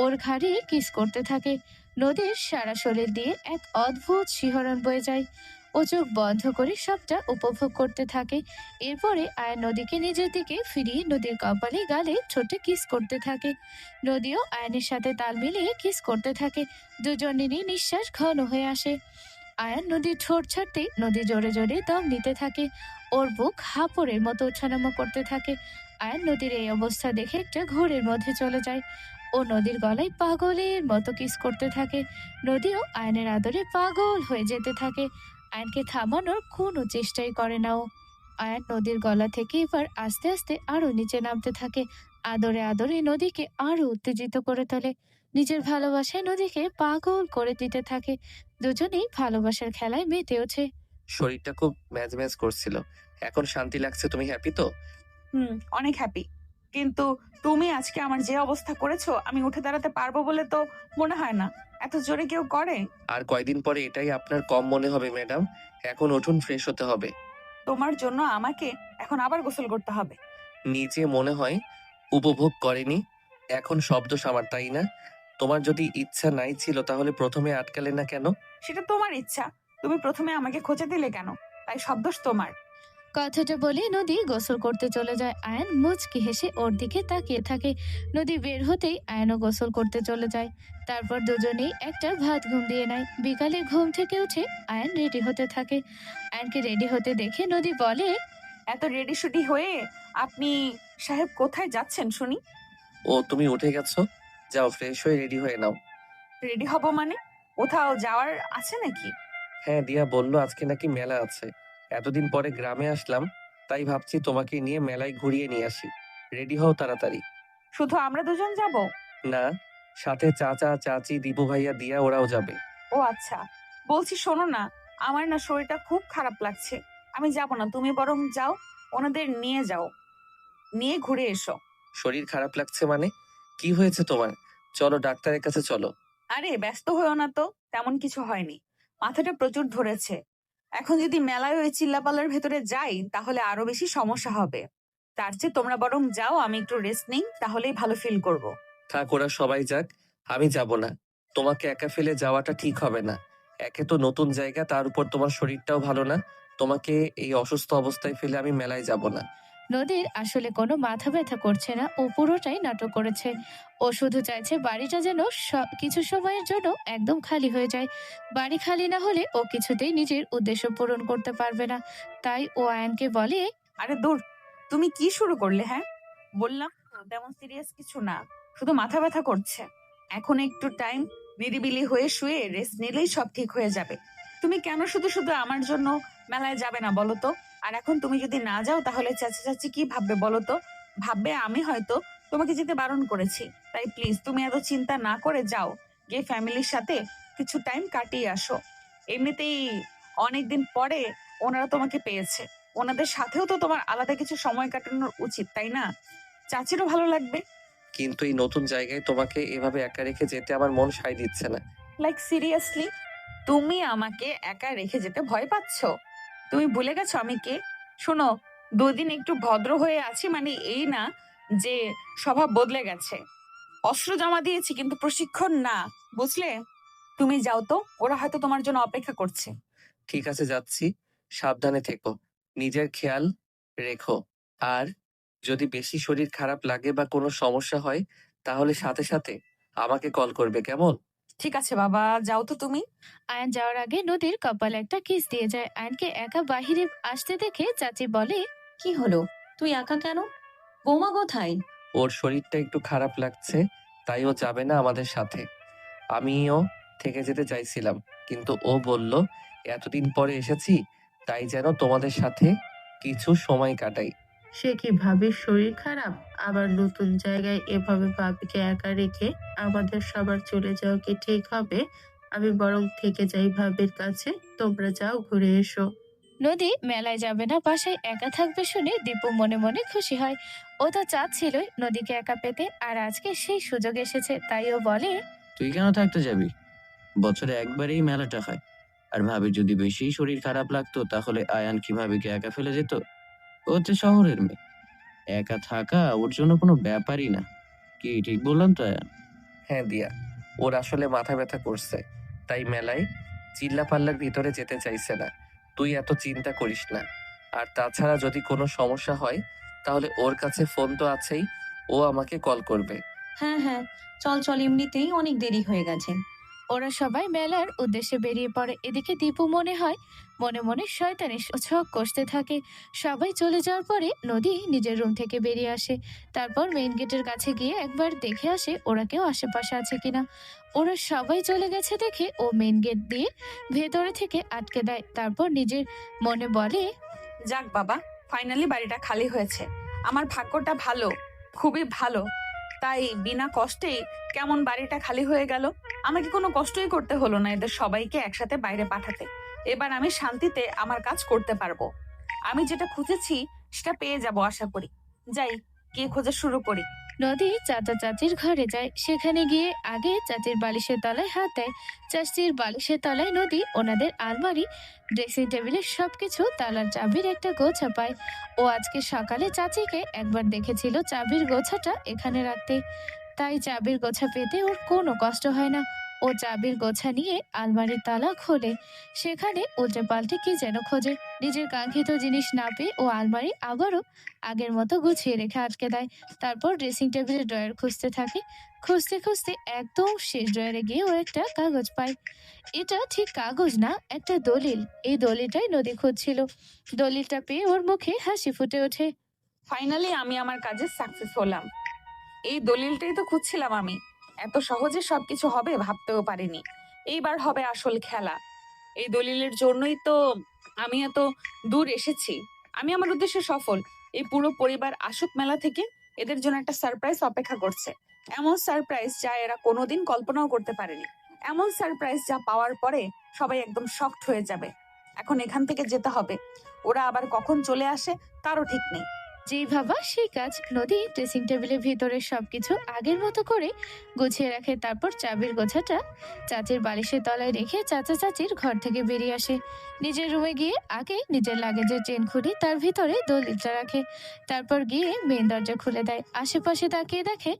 ওর ঘাড়ে কিস করতে থাকে। নদীর সারা শরীর দিয়ে এক অদ্ভুত শিহরণ বয়ে যায়। ও চোখ বন্ধ করে সবটা উপভোগ করতে থাকে। এরপরে আয়ান নদীকে নিজের দিকে ফিরিয়ে নদীর কপালে গালে ছোটে কিস করতে থাকে। নদীও আয়নের সাথে তাল মিলিয়ে কিস করতে থাকে। দুজনেরই নিঃশ্বাস ঘন হয়ে আসে। আয়ান নদীর ঠোঁট ছাড়তে নদী জোরে জোরে দম নিতে থাকে। ওর বুক হাঁপড়ের মতো ওঠানামা করতে থাকে। আয়ান নদীর এই অবস্থা দেখে একটা ঘোরের মধ্যে চলে যায়। ও নদীর গলায় পাগলের মতো কিস করতে থাকে। নদীও আয়নের আদরে পাগল হয়ে যেতে থাকে। আয়নকে থামানোর কোনো চেষ্টাই করে না ও। আয়ান নদীর গলা থেকে এবার আস্তে আস্তে আরো নিচে নামতে থাকে। আদরে আদরে নদীকে আরো উত্তেজিত করে তোলে। নিজের ভালোবাসায় নদীকে পাগল করে দিতে থাকে। দুজনেই ভালোবাসার খেলায় মেতে ওঠে। শরীরটা খুব ম্যাজ ম্যাজ করছিল, এখন শান্তি লাগছে। তুমি হ্যাপি তো? অনেক হ্যাপি। কিন্তু তুমি আজকে আমার যে অবস্থা করেছো, আমি উঠে দাঁড়াতে পারবো বলে তো মনে হয় না। এত জোরে কেউ করে? আর কয়দিন পরে এটাই আপনার কম মনে হবে ম্যাডাম। এখন উঠুন, ফ্রেশ হতে হবে। তোমার জন্য আমাকে এখন আবার গোসল করতে হবে? নিজে মনে হয় উপভোগ করেনি, এখন শব্দ আমার, তাই না? তোমার যদি ইচ্ছা নাই ছিল তাহলে প্রথমে আটকালে না কেন? সেটা তোমার ইচ্ছা। তুমি প্রথমে আমাকে খোঁচা দিলে কেন? তাই সব দোষ তোমার। কথাটা বলে নদী গোসল করতে চলে যায়। আয়ান মুচকি হেসে ওর দিকে তাকিয়ে থাকে। নদী বের হতেই আয়ানও গোসল করতে চলে যায়। তারপর দুজনেই একটা ভাত ঘুম দিয়ে নেয়। বিকালে ঘুম থেকে উঠে আয়ান রেডি হতে থাকে। আয়ানকে রেডি হতে দেখে নদী বলে, এত রেডি শুডি হয়ে আপনি সাহেব কোথায় যাচ্ছেন শুনি? ও, তুমি উঠে গেছো? যাও, ফ্রেশ হয়ে রেডি হয়ে নাও। রেডি হব মানে? কোথাও যাওয়ার আছে নাকি? হ্যাঁ, দিয়া বললো আজকে নাকি মেলা আছে। এতদিন পরে গ্রামে আসলাম, তাই ভাবছি তোমাকে নিয়ে মেলায় ঘুরিয়ে নিয়ে আসি। রেডি হও তাড়াতাড়ি। শুধু আমরা দুজন যাব? না, সাথে চাচা চাচি দীপু ভাইয়া দিয়া ওরাও যাবে। ও আচ্ছা। বলছি শোনো না, আমার না শরীরটা খুব খারাপ লাগছে। আমি যাব না, তুমি বরং যাও, ওনাদের নিয়ে যাও, নিয়ে ঘুরে এসো। শরীর খারাপ লাগছে মানে? কি হয়েছে তোমার? চলো ডাক্তারের কাছে চলো। আরে ব্যস্ত হয়েও না তো, তেমন কিছু হয়নি। মাথাটা প্রচুর ধরেছে। এখন যদি মেলায় ওই চিল্লাপাল্লার ভেতরে যাই তাহলে আরো বেশি সমস্যা হবে। তার চেয়ে তোমরা বরং যাও, আমি একটু রেস্ট নিই, তাহলেই ভালো ফিল করব। থাক, ওরা সবাই যাক, আমি যাব না। তোমাকে একা ফেলে যাওয়াটা ঠিক হবে না। একে তো নতুন জায়গা, তার উপর তোমার শরীরটাও ভালো না। তোমাকে এই অসুস্থ অবস্থায় ফেলে আমি মেলায় যাব না। নদীর আসলে কোনো মাথা ব্যথা করছে না, ও পুরোটাই নাটক করেছে। ও শুধু চাইছে বাড়িটা যেন কিছু সময়ের জন্য একদম খালি হয়ে যায়। বাড়ি খালি না হলে ও কিছুতেই নিজের উদ্দেশ্য পূরণ করতে পারবে না। তাই ও আয়ানকে বলে, আরে দূর, তুমি কি শুরু করলে? হ্যাঁ, বললাম তো তেমন সিরিয়াস কিছু না, শুধু মাথা ব্যথা করছে। এখন একটু টাইম নিরিবিলি হয়ে শুয়ে রেস্ট নিলেই সব ঠিক হয়ে যাবে। তুমি কেন শুধু শুধু আমার জন্য মেলায় যাবে না বলো তো? আর এখন তুমি যদি না যাও তাহলে চাচা চাচি কি ভাববে বলো তো? ভাববে আমি হয়তো তোমাকে যেতে বারণ করেছি। তাই প্লিজ তুমি এত চিন্তা না করে যাও, গিয়ে ফ্যামিলির সাথে কিছু টাইম কাটিয়ে আসো। এমনিতেই অনেকদিন পরে ওনারা তোমাকে পেয়েছে, ওনাদের সাথেও তো তোমার আলাদা কিছু সময় কাটানোর উচিত, তাই না? চাচিরও ভালো লাগবে। কিন্তু এই নতুন জায়গায় তোমাকে এভাবে একা রেখে যেতে আমার মন সায় দিচ্ছে না। লাইক সিরিয়াসলি, তুমি আমাকে একা রেখে যেতে ভয় পাচ্ছ? তুমি ভুলে গেছো আমি কে? শোনো, দুদিন একটু ভদ্র হয়ে আছি মানে এই না যে স্বভাব বদলে গেছে। অস্ত্র জমা দিয়েছি কিন্তু প্রশিক্ষণ না, বুঝলে? তুমি যাও তো, ওরা হয়তো তোমার জন্য অপেক্ষা করছে। ঠিক আছে, যাচ্ছি। সাবধানে থেকো, নিজের খেয়াল রেখো। আর যদি বেশি শরীর খারাপ লাগে বা কোনো সমস্যা হয় তাহলে সাথে সাথে আমাকে কল করবে, কেমন? ঠিক আছে বাবা, যাও তো তুমি। আয়ান যাওয়ার আগে নদীর কপালে একটা কিস দিয়ে যায়। আয়ানকে একা বাহিরে আসতে দেখে চাচি বলে, কি হলো? তুই একা কেন? বৌমা কোথায়? ওর শরীরটা একটু খারাপ লাগছে, তাই ও যাবে না আমাদের সাথে। আমিও থেকে যেতে চাইছিলাম, কিন্তু ও বলল এতদিন পরে এসেছি, তাই যেন তোমাদের সাথে কিছু সময় কাটাই। সে কি ভাবির শরীর খারাপ? আবার নতুন জায়গায় এভাবে ভাবিকে একা রেখে আমাদের সবার চলে যাওয়া কি ঠিক হবে? আমি বরং থেকে যাই ভাবির কাছে, তোমরা যাও ঘুরে এসো। নদী মেলায় যাবে না, বাসায় একা থাকবে শুনে দীপু মনে মনে খুশি হয়। ও তো চাচ্ছিলই নদীকে একা পেতে, আর আজকে সেই সুযোগ এসেছে। তাই ও বলে, তুই কেন থাকতে যাবি? বছরে একবারেই মেলাটা হয়। আর ভাবি যদি বেশি শরীর খারাপ লাগতো তাহলে আয়ান কি ভাবিকে একা ফেলে যেত? ও হচ্ছে শহরের মেয়ে, একা থাকা ওর জন্য কোনো ব্যাপারই না। কি ঠিক বললাম তো আয়ান? হ্যাঁ দিয়া, ওর আসলে মাথা ব্যথা করছে, তাই মেলায় চিল্লাপাল্লার ভিতরে যেতে চাইছে না। তুই এত চিন্তা করিস না। আর তাছাড়া যদি কোনো সমস্যা হয় তাহলে ওর কাছে ফোন তো আছেই, ও আমাকে কল করবে। হ্যাঁ হ্যাঁ, চল চল, এমনিতেই অনেক দেরি হয়ে গেছে। ওরা সবাই মেলার উদ্দেশ্যে বেরিয়ে পড়ে। এদিকে দীপু মনে হয় মনে মনে শয়তানি ছক কষতে থাকে। সবাই চলে যাওয়ার পরে নদী নিজের রুম থেকে বেরিয়ে আসে। তারপর মেইন গেটের কাছে গিয়ে একবার দেখে আসে ওরা কেউ আশেপাশে আছে কিনা। ওরা সবাই চলে গেছে দেখে ও মেইন গেট দিয়ে ভেতরে থেকে আটকে দেয়। তারপর নিজের মনে বলে, যাক বাবা, ফাইনালি বাড়িটা খালি হয়েছে। আমার ভাগ্যটা ভালো, খুবই ভালো। তাই বিনা কষ্টেই কেমন বাড়িটা খালি হয়ে গেল। আমাকে কোনো কষ্টই করতে হলো না এদের সবাইকে একসাথে বাইরে পাঠাতে। এবার আমি শান্তিতে আমার কাজ করতে পারবো। আমি যেটা খুঁজেছি সেটা পেয়ে যাব আশা করি। যাই, গিয়ে খোঁজা শুরু করি। নদী চাচা চাচির ঘরে যায়। সেখানে গিয়ে আগে চাচির বালিশের তলায় হাত দেয়। চাচির বালিশের তলায় নদী ওনাদের আলমারি, ড্রেসিং টেবিলের সবকিছু তালার চাবির একটা গোছা পায়। ও আজকে সকালে চাচিকে একবার দেখেছিল চাবির গোছাটা এখানে রাখতে, তাই চাবির গোছা পেতে ওর কোনো কষ্ট হয় না। ও চাবির গোছা নিয়ে আলমারির তালা খোলে। সেখানে উল্টে পাল্টে কি যেন খোঁজে। নিজের কাঙ্ক্ষিত জিনিস না পেয়ে ও আলমারি আবারও আগের মতো গুছিয়ে রেখে আটকে দেয়। তারপর ড্রেসিং টেবিলের ড্রয়ার খুঁজতে থাকে। খুঁজতে খুঁজতে একদম শেষ ড্রয়ারে গিয়ে ও একটা কাগজ পায়। এটা ঠিক কাগজ না, একটা দলিল। এই দলিলটাই নদী খুঁজছিল। দলিলটা পেয়ে ওর মুখে হাসি ফুটে ওঠে। ফাইনালি আমি আমার কাজে সাকসেস হলাম। এই দলিলটাই তো খুঁজছিলাম আমি। এত সহজে সবকিছু হবে ভাবতেও পারিনি। এইবার হবে আসল খেলা। এই দলিলের জন্যই তো আমি এত দূর এসেছি। আমি আমার উদ্দেশ্যে সফল। এই পুরো পরিবার আসুক মেলা থেকে। এদের জন্য একটা সারপ্রাইজ অপেক্ষা করছে। এমন সারপ্রাইজ যা এরা কোনোদিন কল্পনাও করতে পারেনি। এমন সারপ্রাইজ যা পাওয়ার পরে সবাই একদম শকড হয়ে যাবে। এখন এখান থেকে যেতে হবে। ওরা আবার কখন চলে আসে তারও ঠিক নেই। যেই ভাবা সেই কাজ। নদী ড্রেসিং টেবিলের ভিতরে সবকিছু আগের মতো করে গুছিয়ে রাখে। তারপর চাবির গোছাটা চাচির বালিশের তলায় রেখে চাচা চাচির ঘর থেকে বেরিয়ে আসে। নিজের রুমে গিয়ে আগে নিজের লাগেজের চেন খুলে তার ভিতরে দলিলটা রাখে। তারপর গিয়ে মেন দরজা খুলে দেয়। আশেপাশে তাকিয়ে দেখে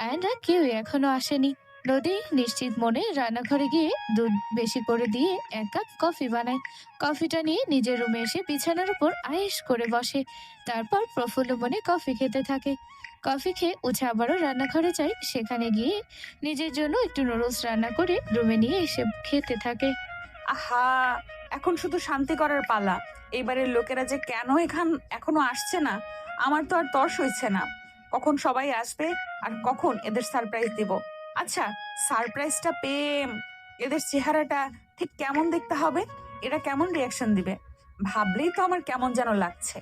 আয়না কেউই এখনো আসেনি। নদী নিশ্চিত মনে রান্নাঘরে গিয়ে দুধ বেশি করে দিয়ে এক কাপ কফি বানায়। কফিটা নিয়ে নিজের রুমে এসে বিছানার উপর আয়েশ করে বসে। তারপর প্রফুল্ল মনে কফি খেতে থাকে। কফি খেয়ে উঠে আবারও রান্নাঘরে যায়। সেখানে গিয়ে নিজের জন্য একটু নুডলস রান্না করে রুমে নিয়ে এসে খেতে থাকে। আহা, এখন শুধু শান্তি করার পালা। এবারের লোকেরা যে কেন এখনো আসছে না, আমার তো আর তর সইছে না। কখন সবাই আসবে আর কখন এদের সারপ্রাইজ দিব। আচ্ছা, সারপ্রাইজটা পেয়ে এদের চেহারাটা ঠিক কেমন দেখতে হবে, এরা কেমন রিয়াকশন দিবে, ভাবলেই তো আমার কেমন যেন লাগছে।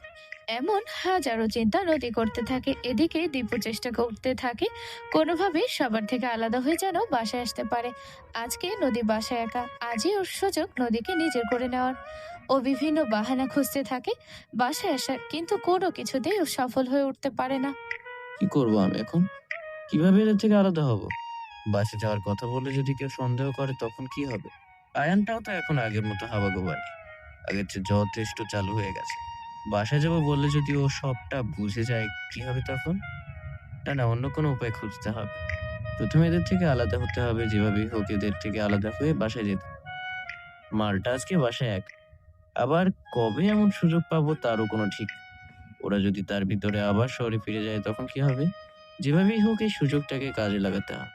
এমন হাজারো চিন্তা নদী করতে থাকে। এদিকে দীপু চেষ্টা করতে থাকে কোনোভাবে সবার থেকে আলাদা হয়ে যেন বাসায় আসতে পারে। আজকে নদী বাসায় একা। আজই ওর সুযোগ নদীকে নিজের করে নেওয়ার। ও বিভিন্ন বাহানা খুঁজতে থাকে বাসায় আসার, কিন্তু কোনো কিছুতেই ও সফল হয়ে উঠতে পারে না। কি করব আমি এখন? কিভাবে এদের থেকে আলাদা হব? বাসে যাওয়ার কথা বলে যদি কেউ সন্দেহ করে তখন কি হবে? আয়ানটাও তো এখন আগের মতো হাবাগোবা নেই। আগের চেয়ে যথেষ্ট চালু হয়ে গেছে। বাসায় যাবো বললে যদি ও সবটা বুঝে যায় কি হবে তখন? না, অন্য কোনো উপায় খুঁজতে হবে। প্রথমে এদের থেকে আলাদা হতে হবে, যেভাবেই হোক এদের থেকে আলাদা হয়ে বাসায় যেতে হবে। মালটা আজকে বাসায় এক, আবার কবে এমন সুযোগ পাবো তারও কোনো ঠিক নেই। ওরা যদি তার ভিতরে আবার শহরে ফিরে যায় তখন কি হবে? যেভাবেই হোক এই সুযোগটাকে কাজে লাগাতে হবে।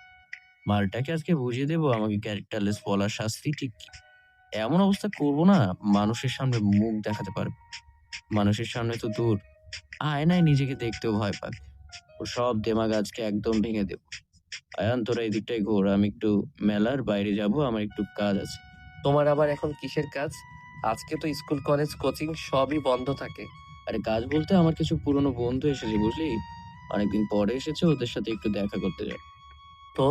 মালটাকে আজকে বুঝিয়ে দেবো আমাকে ক্যারেক্টারলেস বলার শাস্তি ঠিক কি। এমন অবস্থা করবো না মানুষের সামনে মুখ দেখাতে পারবে। মানুষের সামনে তো দূর, আয়নায় নিজেকে দেখতেও ভয় পাবে। ও সব দেমাগ আজকে একদম ভেঙে দেবো। আয়ান তোরা এই দিকটাই ঘোর, আমি একটু মেলার বাইরে যাব, আমার একটু কাজ আছে। তোমার আবার এখন কিসের কাজ? আজকে তো স্কুল কলেজ কোচিং সবই বন্ধ থাকে। আরে কাজ বলতে আমার কিছু পুরনো বন্ধু এসেছে বুঝলি, অনেকদিন পরে এসেছে, ওদের সাথে একটু দেখা করতে যাব। তো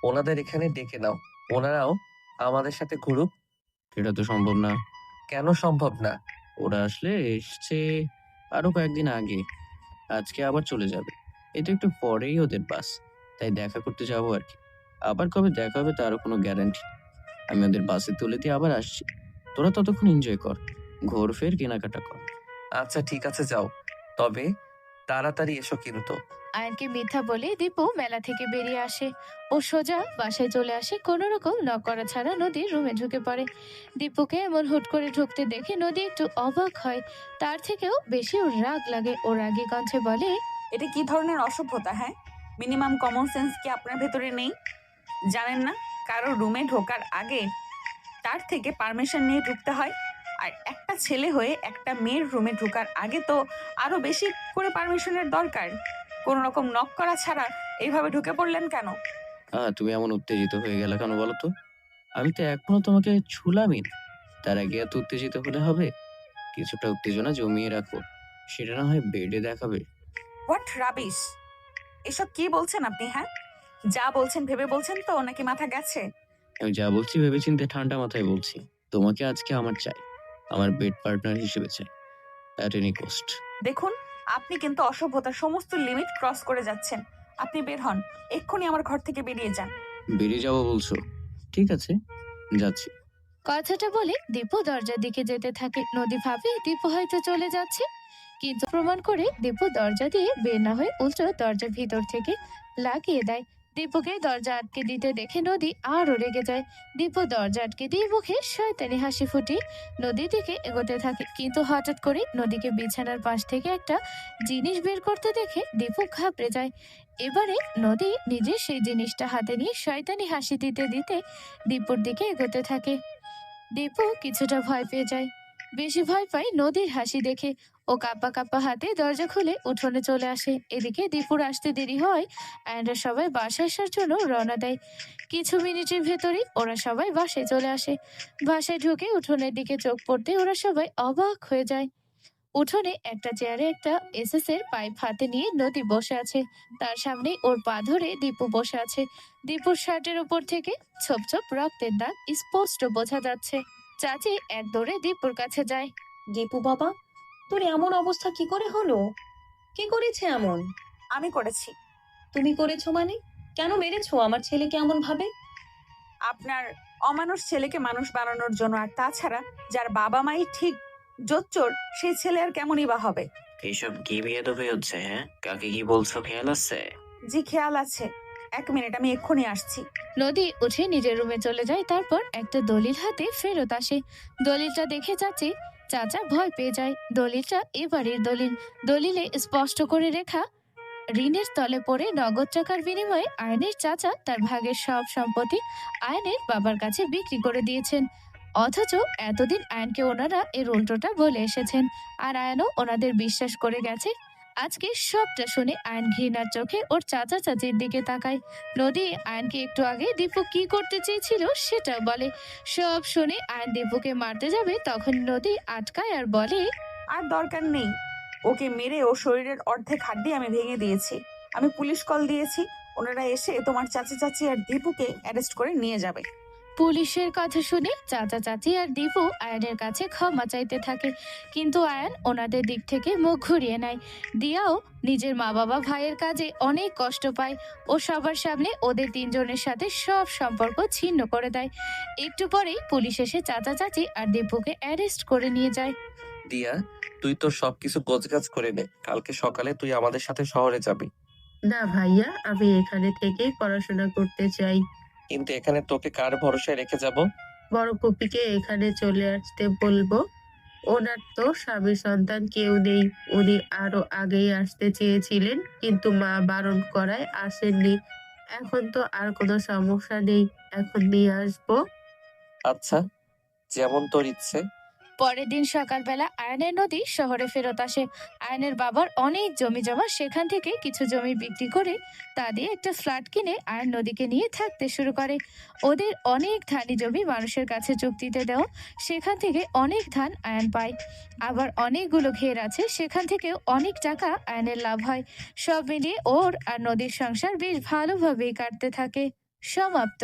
ওনাদের এখানে ডেকে নাও, ওনারাও আমাদের সাথে ঘুরুক। সেটা তো সম্ভব না। কেন সম্ভব না? ওরা আসলে এসছে আরো কয়েকদিন আগে, আজকে আবার চলে যাবে। এটা একটু পরেই ওদের বাস, তাই দেখা করতে যাবো আর কি। আবার কবে দেখা হবে তারও কোনো গ্যারান্টি। আমি ওদের বাসে তুলে দিয়ে আবার আসছি। তোরা ততক্ষণ এনজয় কর, ঘোর ফের কেনাকাটা কর। আচ্ছা ঠিক আছে, যাও, তবে তাড়াতাড়ি এসো কিন্তু। আয়নকে মিথ্যা বলে দীপু মেলা থেকে বেরিয়ে আসে। ও সোজা বাসায় চলে আসে। কোনো রকম নক করা ছাড়া নদী রুমে ঢুকে পড়ে। দীপুকে এমন হুট করে ঢুকতে দেখে নদী একটু অবাক হয়। তার থেকেও বেশি ওর রাগ লাগে। ও রাগী কণ্ঠে বলে, এটা কি ধরনের অসভ্যতা? হ্যাঁ, মিনিমাম কমন সেন্স কি আপনার ভেতরে নেই? জানেন না কারো রুমে ঢোকার আগে তার থেকে পারমিশন নিয়ে ঢুকতে হয়? আর একটা ছেলে হয়ে একটা মেয়ের রুমে ঢোকার আগে তো আরো বেশি করে পারমিশনের দরকার। কোনো রকম নক করা ছাড়া এইভাবে ঢুকে পড়লেন কেন? তুমি এমন উত্তেজিত হয়ে গেলে কেন বলো তো? আমি তো এখনো তোমাকে ছুলামই না। তার আগে এত উত্তেজিত হলে হবে? কিছুটা উত্তেজনা জমিয়ে রাখো, সেটা না হয় বেডে দেখাবে। What rubbish! এসব কি বলছেন আপনি? হ্যাঁ, যা বলছেন ভেবে বলছেন তো, নাকি মাথা গেছে? আমি যা বলছি ভেবেচিন্তে ঠান্ডা মাথায় বলছি। তোমাকে আজকে আমার চাই, আমার বেড পার্টনার হিসেবে চাই, অ্যাট এনি কস্ট। দেখুন, আপনি কিন্তু অসভ্যতার সমস্ত লিমিট ক্রস করে যাচ্ছেন। আপনি বের হন, এক্ষুনি আমার ঘর থেকে বেরিয়ে যান। বেরিয়ে যাবো বলছো? ঠিক আছে, যাচ্ছি। কথাটা বলে দীপু দরজার দিকে যেতে থাকে। নদী ভাবে দীপু হয়তো চলে যাচ্ছে, কিন্তু প্রমাণ করে দীপু দরজা দিয়ে বের না হয়ে উল্টো দরজার ভিতর থেকে লাগিয়ে দেয়। দীপুকে দরজা আটকে দিতে দেখে নদী আরো রেগে যায়। দীপু দরজা আটকে দিয়ে মুখে শয়তানি হাসি ফুটিয়ে নদীর দিকে এগোতে থাকে, কিন্তু হঠাৎ করে নদীকে বিছানার পাশ থেকে একটা জিনিস বের করতে দেখে দীপু ঘাবড়ে যায়। এবারে নদী নিজে সেই জিনিসটা হাতে নিয়ে শয়তানি হাসি দিতে দিতে দীপুর দিকে এগোতে থাকে। দীপু কিছুটা ভয় পেয়ে যায়। বেশি ভয় পায় নদীর হাসি দেখে। ও কাঁপা কাঁপা হাতে দরজা খুলে উঠোনে চলে আসে। এদিকে দীপুর আসতে দেরি হয়, অ্যান্ডরা সবাই বাসায় আসার জন্য রওনা দেয়। কিছু মিনিটের ভেতরেই ওরা সবাই বাসায় চলে আসে। বাসায় ঢুকে উঠোনের দিকে চোখ পড়তে ওরা সবাই অবাক হয়ে যায়। উঠোনে একটা চেয়ারে একটা এসএস এর পাইপ হাতে নিয়ে নদী বসে আছে। তার সামনে ওর পা ধরে দীপু বসে আছে। দীপুর শার্টের উপর থেকে ছোপ ছোপ রক্তের দাগ স্পষ্ট বোঝা যাচ্ছে। চাচি এক দৌড়ে দীপুর কাছে যায়। দীপু বাবা, তোর এমন অবস্থা কি করে হলো? কে করেছে এমন? আমি করেছি। তুমি করেছো মানে? কেন মেরেছো আমার ছেলেকে এমন ভাবে? আপনার অমানুষ ছেলেকে মানুষ বানানোর জন্য। আর তাছাড়া যার বাবা মাই ঠিক জোচ্চোর, সেই ছেলে আর কেমনই বা হবে? এইসব কি বেয়াদবি হচ্ছে? হ্যাঁ, কাকে কি বলছো খেয়াল আছে? জি, খেয়াল আছে। 1 মিনিট, আমি এক্ষুনি আসছি। নদী উঠে নিজের রুমে চলে যায়। তারপর একটা দলিল হাতে ফেরত আসে। দলিলটা দেখে চাচি চাচা ভয় পেয়ে যায়। দলিলটা এবারের দলিল। দলিলে স্পষ্ট করে রেখা, ঋণের তলে পড়ে নগদ টাকার বিনিময়ে আয়নের চাচা তার ভাগের সব সম্পত্তি আয়নের বাবার কাছে বিক্রি করে দিয়েছেন। অথচ এতদিন আয়নকে ওনারা এর উল্টোটা বলে এসেছেন, আর আয়নও ওনাদের বিশ্বাস করে গেছে। আজকে সবটা শুনে আয়ন ঘৃণার চোখে ওর চাচা চাচির দিকে তাকায়। নদী আয়নকে একটু আগে দীপু কি করতে চেয়েছিল সেটাও বলে। সব শুনে আয়ন দীপুকে মারতে যাবে, তখন নদী আটকায় আর বলে, আর দরকার নেই। ওকে মেরে ও শরীরের অর্ধেক হাড্ডি আমি ভেঙে দিয়েছি। আমি পুলিশ কল দিয়েছি, ওনারা এসে তোমার চাচা চাচি আর দীপুকে অ্যারেস্ট করে নিয়ে যাবে। পুলিশের কথা শুনে চাচা চাচি আর দীপু আয়নের কাছে ক্ষমা চাইতে থাকে, কিন্তু আয়ন ওনাদের দিক থেকে মুখ ঘুরিয়ে নেয়। দিয়াও নিজের মা বাবা ভাইয়ের কাজে অনেক কষ্ট পায়। ও সবার সামনে ওদের 3 জনের সাথে সব সম্পর্ক ছিন্ন করে দেয়। একটু পরেই পুলিশ এসে চাচা চাচি আর দীপুকে অ্যারেস্ট করে নিয়ে যায়। দিয়া, তুই তোর সবকিছু গোছগাছ করে নে, কালকে সকালে তুই আমাদের সাথে শহরে যাবি। না ভাইয়া, আমি এখানে থেকেই পড়াশোনা করতে চাই। কিন্তু এখানে তোকে কার ভরসায় রেখে যাব? বড় কপিকে এখানে চলে আসতে বলবো। ওনার তো স্বামী সন্তান কেউ নেই। উনি আরো আগেই আসতে চেয়েছিলেন, কিন্তু মা বারণ করায় আসেননি। এখন তো আর কোনো সমস্যা নেই, এখন নিয়ে আসবো। আচ্ছা, যেমন তোর ইচ্ছে। পরের দিন সকালবেলা আয়নের নদী শহরে ফেরত আসে। আয়নের বাবার অনেক জমি জমা, সেখান থেকে কিছু জমি বিক্রি করে তা দিয়ে একটা ফ্ল্যাট কিনে আয়ন নদীকে নিয়ে থাকতে শুরু করে। ওদের অনেক ধানি জমি মানুষের কাছে চুক্তিতে দেওয়া, সেখান থেকে অনেক ধান আয়ন পায়। আবার অনেকগুলো ঘের আছে, সেখান থেকেও অনেক টাকা আয়নের লাভ হয়। সব মিলিয়ে ওর আর নদীর সংসার বেশ ভালোভাবেই কাটতে থাকে। সমাপ্ত।